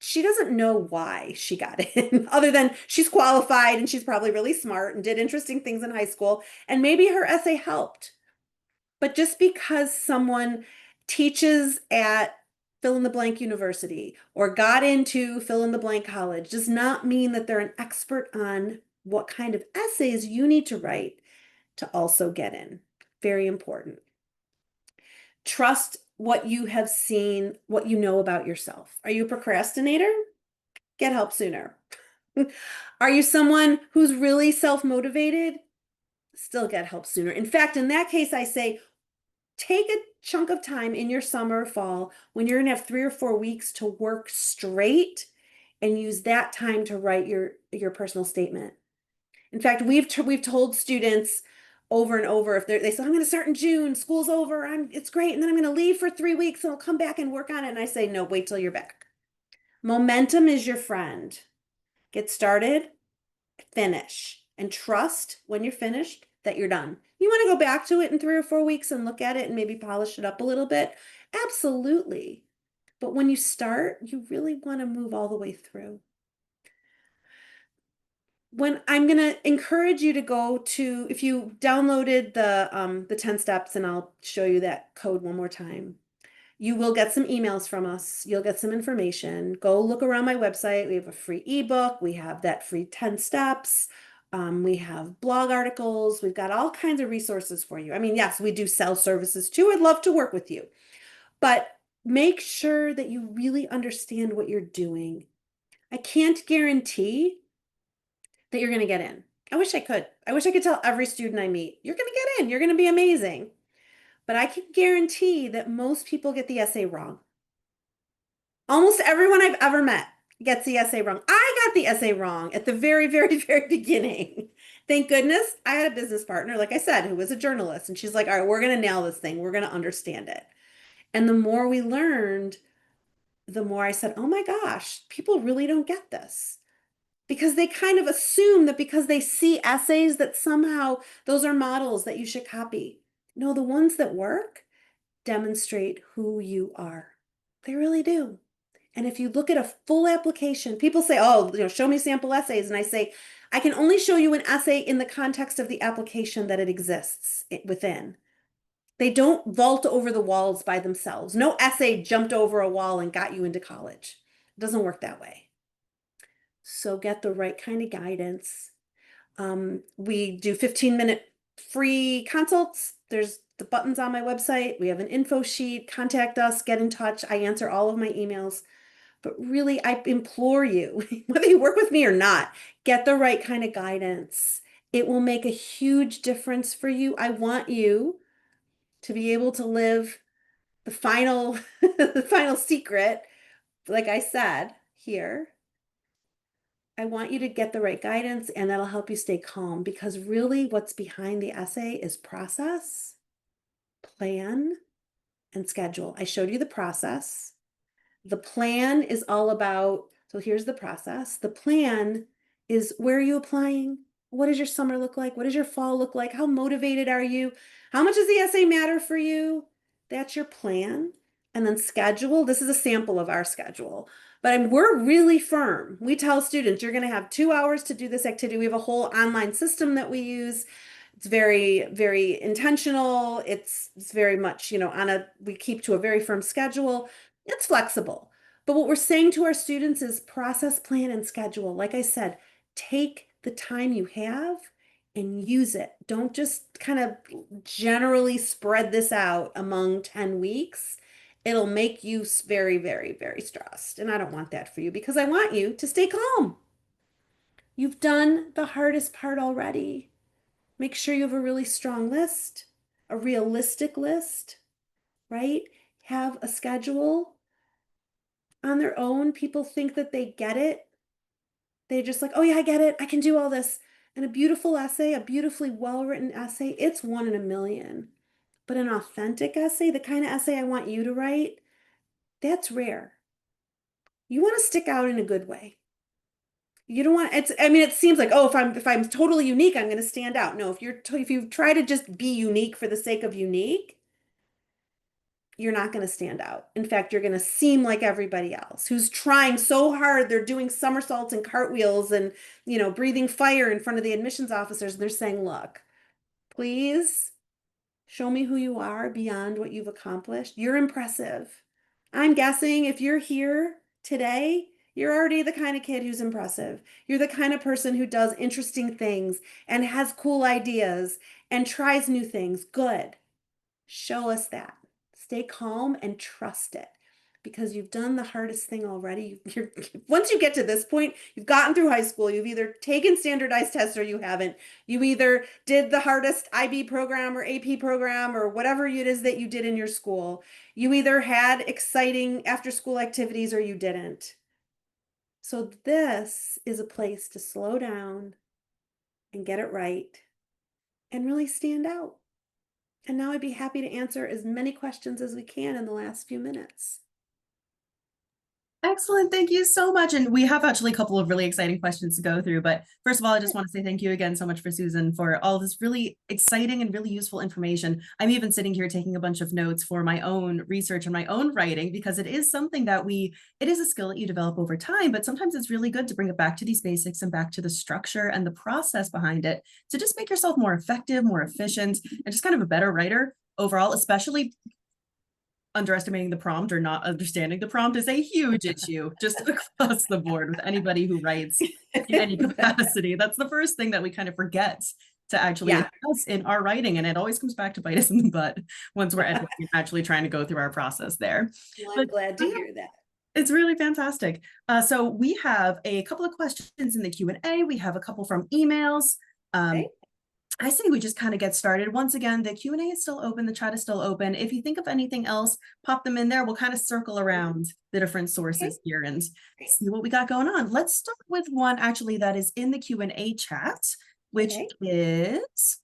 She doesn't know why she got in, other than she's qualified and she's probably really smart and did interesting things in high school, and maybe her essay helped. But just because someone teaches at fill in the blank university or got into fill in the blank college does not mean that they're an expert on what kind of essays you need to write to also get in. Very important. Trust what you have seen, what you know about yourself. Are you a procrastinator? Get help sooner. Are you someone who's really self-motivated? Still get help sooner. In fact, in that case, I say take a chunk of time in your summer or fall when you're going to have 3 or 4 weeks to work straight and use that time to write your personal statement. In fact, we've told students over and over if they say I'm going to start in June, school's over, it's great, and then I'm going to leave for 3 weeks and I'll come back and work on it. And I say no, wait till you're back. Momentum is your friend. Get started, finish, and trust when you're finished that you're done. You want to go back to it in 3 or 4 weeks and look at it and maybe polish it up a little bit? Absolutely. But when you start, you really want to move all the way through. When I'm going to encourage you to go to, if you downloaded the 10 steps, and I'll show you that code one more time. You will get some emails from us. You'll get some information. Go look around my website. We have a free ebook. We have that free 10 steps. We have blog articles. We've got all kinds of resources for you. I mean, yes, we do sell services too. I'd love to work with you. But make sure that you really understand what you're doing. I can't guarantee that you're going to get in. I wish I could. I wish I could tell every student I meet, you're going to get in. You're going to be amazing. But I can guarantee that most people get the essay wrong. Almost everyone I've ever met gets the essay wrong. I got the essay wrong at the very, very, very beginning. Thank goodness I had a business partner, like I said, who was a journalist. And she's like, all right, we're going to nail this thing. We're going to understand it. And the more we learned, the more I said, oh my gosh, people really don't get this. Because they kind of assume that because they see essays that somehow those are models that you should copy. No, the ones that work demonstrate who you are. They really do. And if you look at a full application, people say, oh, show me sample essays. And I say, I can only show you an essay in the context of the application that it exists within. They don't vault over the walls by themselves. No essay jumped over a wall and got you into college. It doesn't work that way. So get the right kind of guidance. We do 15-minute free consults. There's the buttons on my website. We have an info sheet. Contact us, get in touch. I answer all of my emails. But really, I implore you, whether you work with me or not, get the right kind of guidance. It will make a huge difference for you. I want you to be able to live the final, the final secret, like I said here. I want you to get the right guidance, and that'll help you stay calm, because really what's behind the essay is process, plan, and schedule. I showed you the process. The plan is all about, so here's the process. The plan is, where are you applying? What does your summer look like? What does your fall look like? How motivated are you? How much does the essay matter for you? That's your plan. And then schedule. This is a sample of our schedule. But we're really firm. We tell students, you're going to have 2 hours to do this activity. We have a whole online system that we use. It's very, very intentional. It's very much, we keep to a very firm schedule. It's flexible. But what we're saying to our students is process, plan, and schedule. Like I said, take the time you have and use it. Don't just kind of generally spread this out among 10 weeks. It'll make you very, very, very stressed. And I don't want that for you, because I want you to stay calm. You've done the hardest part already. Make sure you have a really strong list, a realistic list, right? Have a schedule. On their own, people think that they get it. They're just like, oh yeah, I get it. I can do all this. And a beautiful essay, a beautifully well-written essay, it's 1 in a million. But an authentic essay, the kind of essay I want you to write, that's rare. You want to stick out in a good way. You don't want, it seems like, oh, if I'm totally unique, I'm going to stand out. No, if you try to just be unique for the sake of unique, you're not going to stand out. In fact, you're going to seem like everybody else who's trying so hard. They're doing somersaults and cartwheels and, breathing fire in front of the admissions officers. And they're saying, look, please Show me who you are beyond what you've accomplished. You're impressive. I'm guessing if you're here today, you're already the kind of kid who's impressive. You're the kind of person who does interesting things and has cool ideas and tries new things. Good. Show us that. Stay calm and trust it because you've done the hardest thing already. Once you get to this point, you've gotten through high school, you've either taken standardized tests or you haven't. You either did the hardest IB program or AP program or whatever it is that you did in your school. You either had exciting after school activities or you didn't. So this is a place to slow down and get it right and really stand out. And now I'd be happy to answer as many questions as we can in the last few minutes. Excellent. Thank you so much. And we have actually a couple of really exciting questions to go through. But first of all, I just want to say thank you again so much for Susan for all this really exciting and really useful information. I'm even sitting here taking a bunch of notes for my own research and my own writing because it is something that it is a skill that you develop over time, but sometimes it's really good to bring it back to these basics and back to the structure and the process behind it to just make yourself more effective, more efficient, and just kind of a better writer overall, especially underestimating the prompt or not understanding the prompt is a huge issue just across the board with anybody who writes in any capacity. That's the first thing that we kind of forget to actually Yeah. address in our writing. And it always comes back to bite us in the butt once we're actually trying to go through our process there. Well, I'm But glad to hear that. it's really fantastic. So we have a couple of questions in the Q&A. We have a couple from emails. Okay. I say we just kind of get started. Once again, the Q&A is still open, the chat is still open. If you think of anything else, pop them in there. We'll kind of circle around the different sources here and see what we got going on. Let's start with one actually that is in the Q&A chat, which is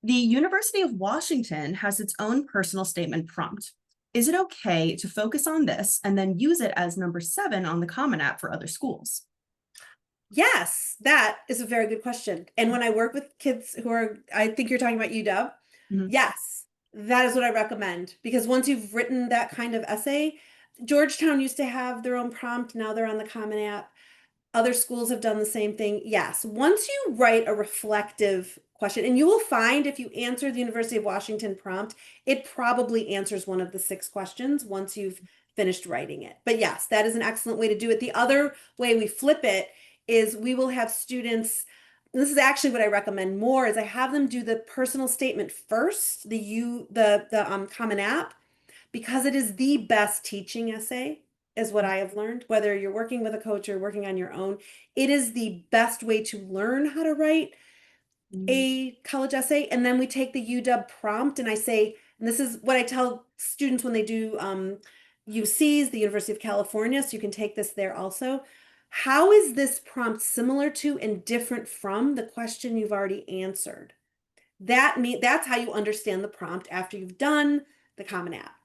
the University of Washington has its own personal statement prompt. Is it okay to focus on this and then use it as number 7 on the Common App for other schools? Yes, that is a very good question. And when I work with kids who are, I think you're talking about UW. Mhm. Yes, that is what I recommend because once you've written that kind of essay, Georgetown used to have their own prompt. Now they're on the Common App. Other schools have done the same thing. Yes, once you write a reflective question, and you will find if you answer the University of Washington prompt, it probably answers one of the 6 questions once you've finished writing it. But yes, that is an excellent way to do it. The other way we flip it is we will have students, this is actually what I recommend more, is I have them do the personal statement first, the Common App, because it is the best teaching essay, is what I have learned. Whether you're working with a coach or working on your own, it is the best way to learn how to write a college essay. And then we take the UW prompt and I say, and this is what I tell students when they do UC's, the University of California, so you can take this there also. How is this prompt similar to and different from the question you've already answered? That's how you understand the prompt after you've done the Common App.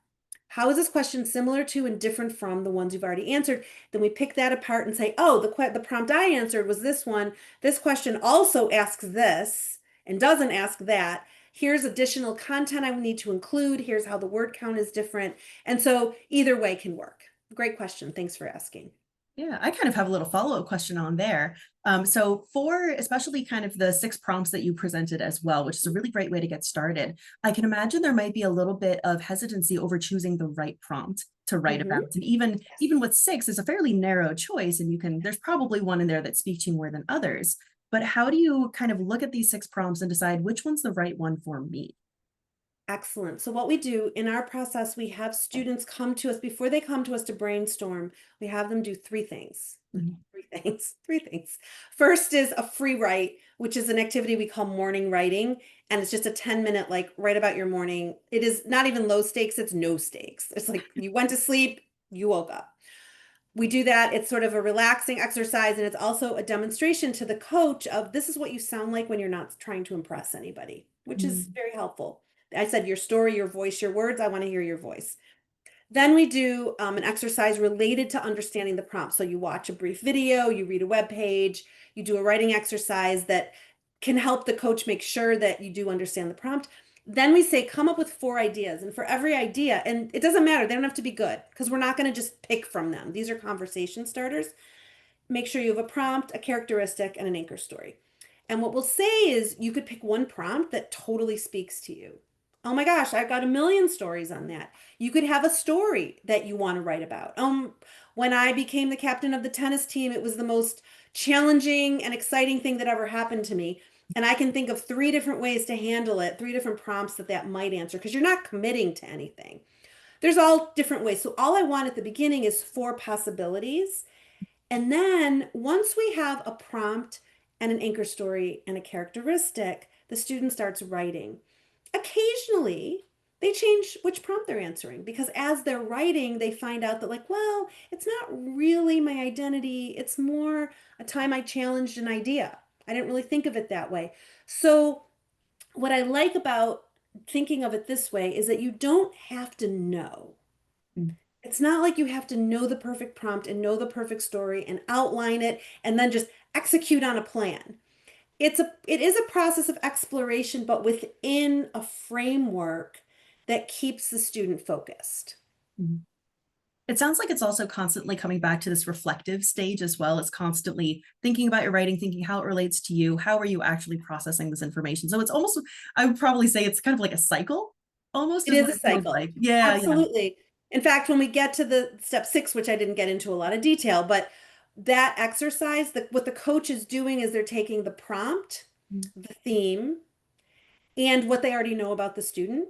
How is this question similar to and different from the ones you've already answered? Then we pick that apart and say, oh, the prompt I answered was this one. This question also asks this and doesn't ask that. Here's additional content I need to include. Here's how the word count is different. And so either way can work. Great question. Thanks for asking. Yeah, I kind of have a little follow-up question on there. So for especially kind of the 6 prompts that you presented as well, which is a really great way to get started, I can imagine there might be a little bit of hesitancy over choosing the right prompt to write about. And even with 6 is a fairly narrow choice, and there's probably one in there that speaks to you more than others. But how do you kind of look at these 6 prompts and decide which one's the right one for me? Excellent. So what we do in our process, we have students come to us before they come to us to brainstorm. We have them do 3 things. Mhm. 3 things. 3 things. First is a free write, which is an activity we call morning writing, and it's just a 10-minute like write about your morning. It is not even low stakes, it's no stakes. It's like you went to sleep, you woke up. We do that. It's sort of a relaxing exercise, and it's also a demonstration to the coach of this is what you sound like when you're not trying to impress anybody, which is very helpful. I said your story, your voice, your words. I want to hear your voice. Then we do an exercise related to understanding the prompt. So you watch a brief video, you read a web page, you do a writing exercise that can help the coach make sure that you do understand the prompt. Then we say, come up with 4 ideas. And for every idea, and it doesn't matter, they don't have to be good because we're not going to just pick from them. These are conversation starters. Make sure you have a prompt, a characteristic, and an anchor story. And what we'll say is you could pick one prompt that totally speaks to you. Oh my gosh, I've got a million stories on that. You could have a story that you want to write about. When I became the captain of the tennis team, it was the most challenging and exciting thing that ever happened to me. And I can think of three different ways to handle it, three different prompts that that might answer, because you're not committing to anything. There's all different ways. So all I want at the beginning is four possibilities. And then once we have a prompt and an anchor story and a characteristic, the student starts writing. Occasionally, they change which prompt they're answering because as they're writing, they find out that, like, well, it's not really my identity. It's more a time I challenged an idea. I didn't really think of it that way. So, what I like about thinking of it this way is that you don't have to know. Mm, It's not like you have to know the perfect prompt and know the perfect story and outline it and then just execute on a plan. It is a process of exploration, but within a framework that keeps the student focused. mm. It sounds like it's also constantly coming back to this reflective stage as well. It's constantly thinking about your writing, thinking how it relates to you. How are you actually processing this information? So it's almost, I would probably say it's kind of like a cycle, almost It is is what a it feels cycle. like. Yeah, yeah. Absolutely. In fact, when we get to the step 6, which I didn't get into a lot of detail, but that exercise, what the coach is doing is they're taking the prompt, Mm, the theme, and what they already know about the student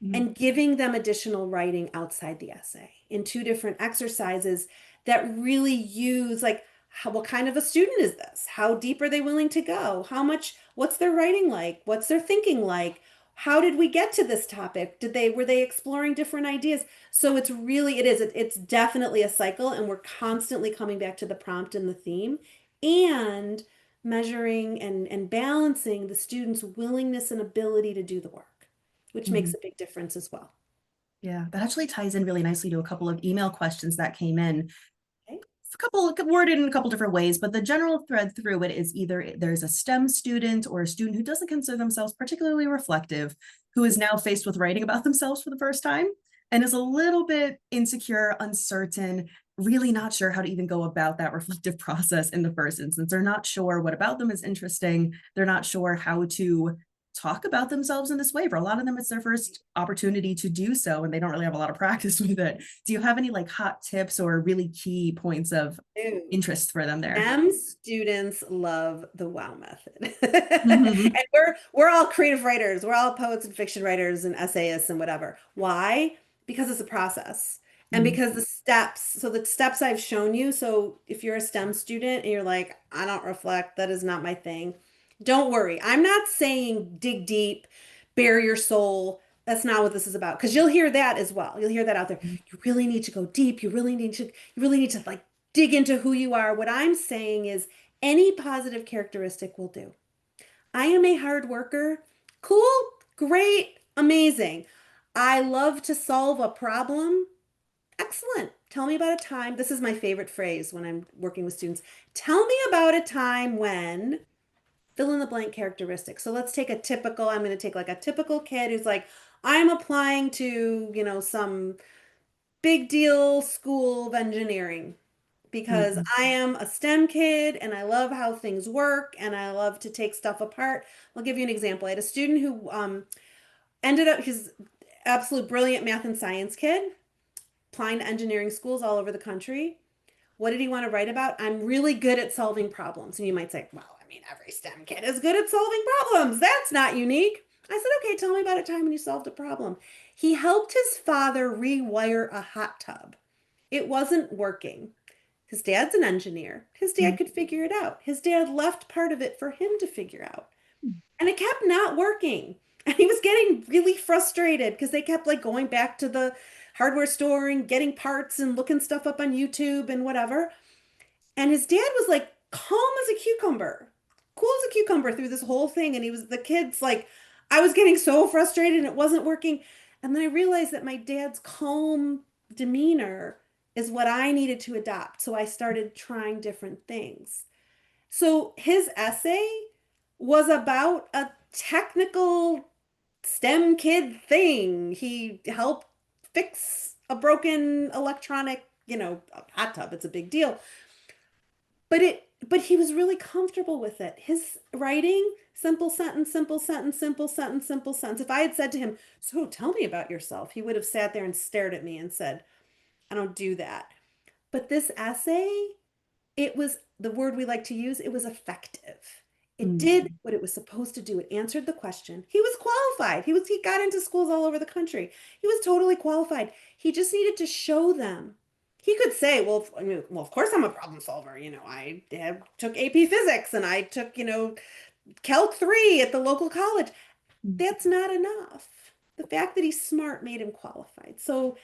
mm, and giving them additional writing outside the essay in two different exercises that really use, like, what kind of a student is this? How deep are they willing to go? What's their writing like? What's their thinking like? How did we get to this topic? Were they exploring different ideas? So it's definitely a cycle, and we're constantly coming back to the prompt and the theme and measuring and balancing the student's willingness and ability to do the work, which makes mhm. a big difference as well. Yeah, that actually ties in really nicely to a couple of email questions that came in. Okay. A couple worded in a couple different ways, but the general thread through it is either there's a STEM student or a student who doesn't consider themselves particularly reflective, who is now faced with writing about themselves for the first time and is a little bit insecure, uncertain, really not sure how to even go about that reflective process in the first instance. They're not sure what about them is interesting. They're not sure how to talk about themselves in this way. For a lot of them, it's their first opportunity to do so, and they don't really have a lot of practice with it. Do you have any like hot tips or really key points of Ew. interest for them there? STEM students love the wow method. Mhm. And we're all creative writers. We're all poets and fiction writers and essayists and whatever. Why? Because it's a process. And Mhm. because the steps I've shown you, so if you're a STEM student and you're like, I don't reflect, that is not my thing, don't worry. I'm not saying dig deep, bare your soul. That's not what this is about. Because you'll hear that as well. You'll hear that out there. You really need to go deep. You really need to like dig into who you are. What I'm saying is any positive characteristic will do. I am a hard worker. Cool, great, amazing. I love to solve a problem. Excellent. Tell me about a time. This is my favorite phrase when I'm working with students. Tell me about a time when fill in the blank characteristic. So let's take I'm going to take like a typical kid who's like, I'm applying to, some big deal school of engineering because Mhm. I am a STEM kid and I love how things work and I love to take stuff apart. I'll give you an example. I had a student who he's absolute brilliant math and science kid, applying to engineering schools all over the country. What did he want to write about? I'm really good at solving problems. And you might say, well, I mean, every STEM kid is good at solving problems. That's not unique. I said, okay, tell me about a time when you solved a problem. He helped his father rewire a hot tub. It wasn't working. His dad's an engineer. His dad Mhm. could figure it out. His dad left part of it for him to figure out. And it kept not working. And he was getting really frustrated because they kept like going back to the hardware store and getting parts and looking stuff up on YouTube and whatever. And his dad was like calm as a cucumber, cool as a cucumber through this whole thing. And the kid's like, I was getting so frustrated and it wasn't working. And then I realized that my dad's calm demeanor is what I needed to adopt. So I started trying different things. So his essay was about a technical STEM kid thing. He helped fix a broken electronic, hot tub. It's a big deal. But but he was really comfortable with it. His writing, simple sentence, simple sentence, simple sentence, simple sentence. If I had said to him, "So tell me about yourself," he would have sat there and stared at me and said, "I don't do that." But this essay, it was the word we like to use, it was effective. It did Mm. what it was supposed to do. It answered the question. He was qualified. He got into schools all over the country. He was totally qualified. He just needed to show them. He could say, well, I mean, well, of course I'm a problem solver. Took AP physics and I took, Calc 3 at the local college. That's not enough. The fact that he's smart made him qualified. So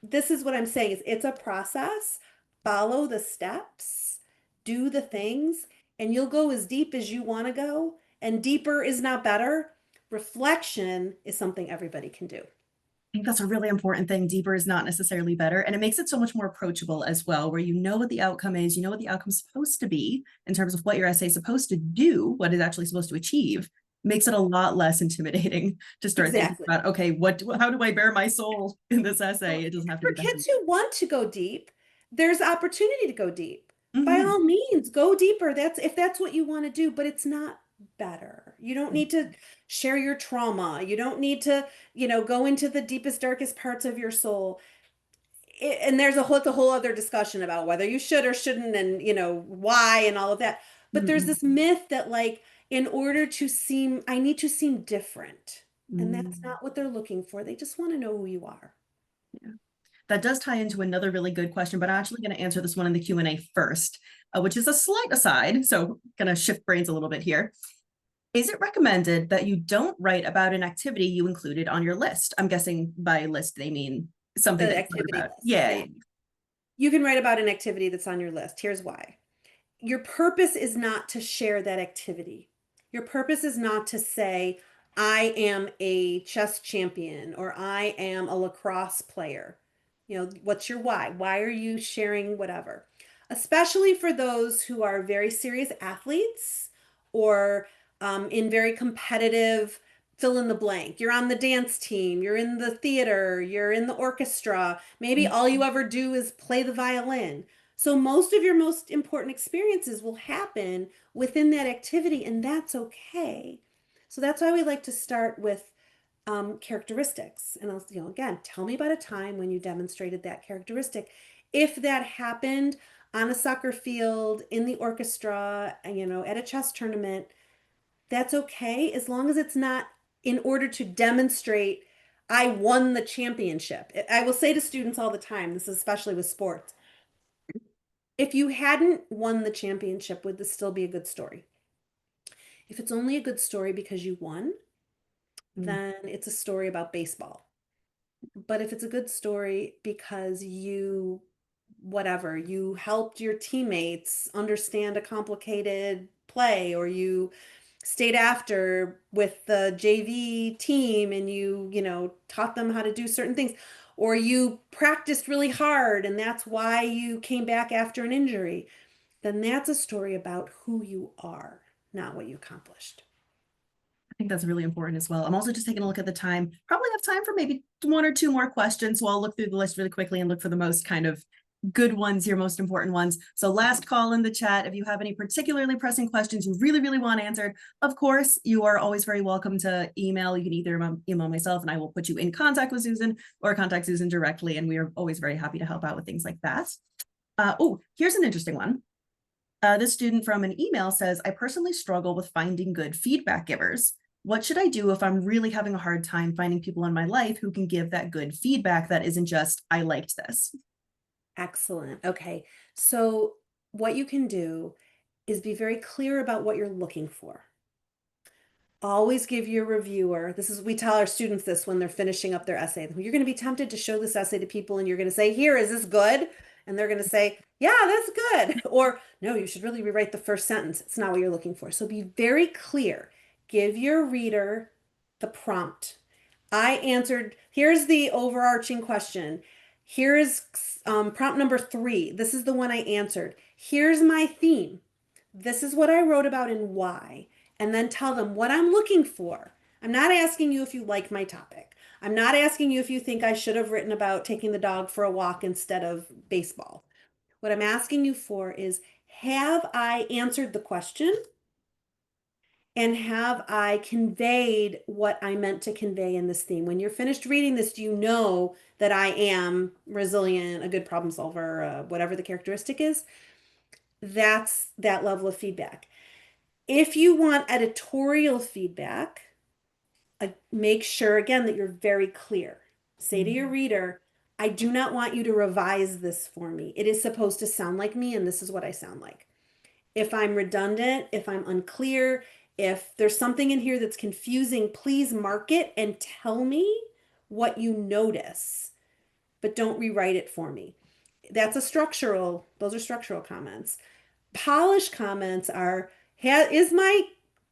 this is what I'm saying is it's a process. Follow the steps, do the things, and you'll go as deep as you want to go. And deeper is not better. Reflection is something everybody can do. I think that's a really important thing. Deeper is not necessarily better. And it makes it so much more approachable as well, where you know what the outcome is, you know what the outcome's supposed to be in terms of what your essay is supposed to do, what it's actually supposed to achieve. Makes it a lot less intimidating to start thinking Exactly. about, okay, how do I bare my soul in this essay? It doesn't have to For be that. kids who want to go deep, there's opportunity to go deep. By Mhm. all means, go deeper. That's if that's what you want to do, but it's not better. You don't need to share your trauma. You don't need to, go into the deepest, darkest parts of your soul. And it's a whole other discussion about whether you should or shouldn't and, why and all of that. But there's Mhm. this myth that like in order to seem, I need to seem different. And that's Mhm. not what they're looking for. They just want to know who you are. Yeah. That does tie into another really good question, but I'm actually going to answer this one in the Q&A first, which is a slight aside. So going to shift brains a little bit here. Is it recommended that you don't write about an activity you included on your list? I'm guessing by list, they mean something The that you wrote activity about. list. Yeah. Yeah. You can write about an activity that's on your list. Here's why. Your purpose is not to share that activity. Your purpose is not to say, I am a chess champion or I am a lacrosse player. What's your why? Why are you sharing whatever? Especially for those who are very serious athletes or in very competitive fill in the blank. You're on the dance team, you're in the theater, you're in the orchestra. Maybe all you ever do is play the violin. So most of your most important experiences will happen within that activity, and that's okay. So that's why we like to start with characteristics. And I'll, again, tell me about a time when you demonstrated that characteristic. If that happened on a soccer field, in the orchestra, at a chess tournament, that's okay as long as it's not in order to demonstrate I won the championship. I will say to students all the time, this is especially with sports, if you hadn't won the championship, would this still be a good story? If it's only a good story because you won, then it's a story about baseball. But if it's a good story because you helped your teammates understand a complicated play, or you stayed after with the JV team and taught them how to do certain things, or you practiced really hard and that's why you came back after an injury, then that's a story about who you are, not what you accomplished. I think that's really important as well. I'm also just taking a look at the time. Probably have time for maybe one or two more questions. So I'll look through the list really quickly and look for the most kind of good ones, your most important ones. So last call in the chat. If you have any particularly pressing questions you really, really want answered, of course, you are always very welcome to email. You can either email myself and I will put you in contact with Susan, or contact Susan directly. And we are always very happy to help out with things like that. Oh, here's an interesting one. This student from an email says, I personally struggle with finding good feedback givers. What should I do if I'm really having a hard time finding people in my life who can give that good feedback that isn't just, I liked this? Excellent. Okay. So what you can do is be very clear about what you're looking for. Always give your reviewer, we tell our students this when they're finishing up their essay. You're going to be tempted to show this essay to people and you're going to say, here, is this good? And they're going to say, yeah, that's good. Or no, you should really rewrite the first sentence. It's not what you're looking for. So be very clear. Give your reader the prompt. Here's the overarching question. Here's prompt number 3. This is the one I answered. Here's my theme. This is what I wrote about and why. And then tell them what I'm looking for. I'm not asking you if you like my topic. I'm not asking you if you think I should have written about taking the dog for a walk instead of baseball. What I'm asking you for is, have I answered the question? And have I conveyed what I meant to convey in this theme? When you're finished reading this, do you know that I am resilient, a good problem solver, whatever the characteristic is? That's that level of feedback. If you want editorial feedback, make sure again that you're very clear. Say to your reader, I do not want you to revise this for me. It is supposed to sound like me, and this is what I sound like. If I'm redundant, if I'm unclear, if there's something in here that's confusing, please mark it and tell me what you notice, but don't rewrite it for me. Those are structural comments. Polished comments are, is my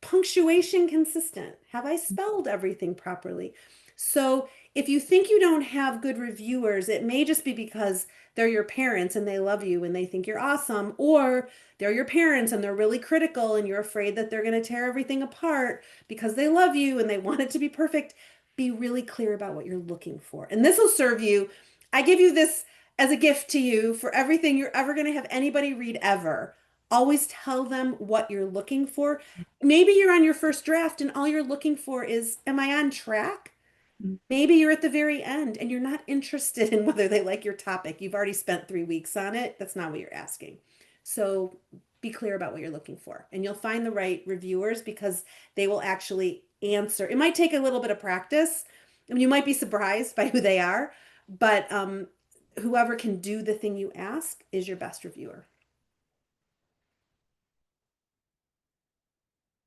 punctuation consistent? Have I spelled everything properly? So if you think you don't have good reviewers, it may just be because they're your parents and they love you and they think you're awesome, or they're your parents and they're really critical and you're afraid that they're going to tear everything apart because they love you and they want it to be perfect. Be really clear about what you're looking for. And this will serve you. I give you this as a gift to you for everything you're ever going to have anybody read ever. Always tell them what you're looking for. Maybe you're on your first draft and all you're looking for is, am I on track? Maybe you're at the very end and you're not interested in whether they like your topic. You've already spent 3 weeks on it. That's not what you're asking. So be clear about what you're looking for, and you'll find the right reviewers because they will actually answer. It might take a little bit of practice. I mean, you might be surprised by who they are, but whoever can do the thing you ask is your best reviewer.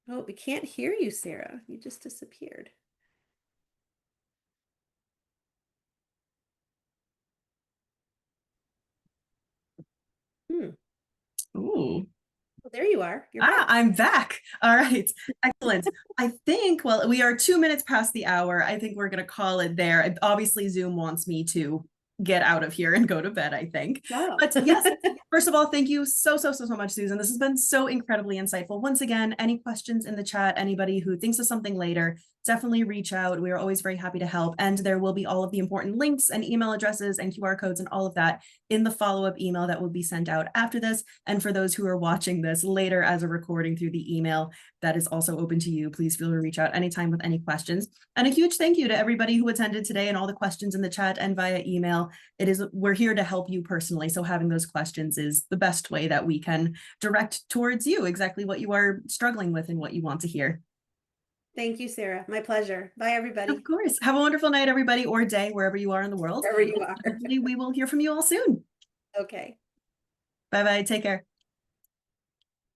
Oh, we can't hear you, Sarah. You just disappeared. Hmm. Ooh. Well, there you are. You're Ah, back. I'm back. All right. Excellent. I think, well, we are 2 minutes past the hour. I think we're going to call it there. Obviously, Zoom wants me to get out of here and go to bed, I think. Oh. But yes, first of all, thank you so much, Susan. This has been so incredibly insightful. Once again, any questions in the chat, anybody who thinks of something later, definitely reach out. We are always very happy to help. And there will be all of the important links and email addresses and QR codes and all of that in the follow-up email that will be sent out after this. And for those who are watching this later as a recording through the email, that is also open to you. Please feel free to reach out anytime with any questions. And a huge thank you to everybody who attended today and all the questions in the chat and via email. We're here to help you personally. So having those questions is the best way that we can direct towards you exactly what you are struggling with and what you want to hear. Thank you, Sarah. My pleasure. Bye, everybody. Of course. Have a wonderful night, everybody, or day, wherever you are in the world. Wherever you are. Hopefully we will hear from you all soon. Okay. Bye-bye. Take care.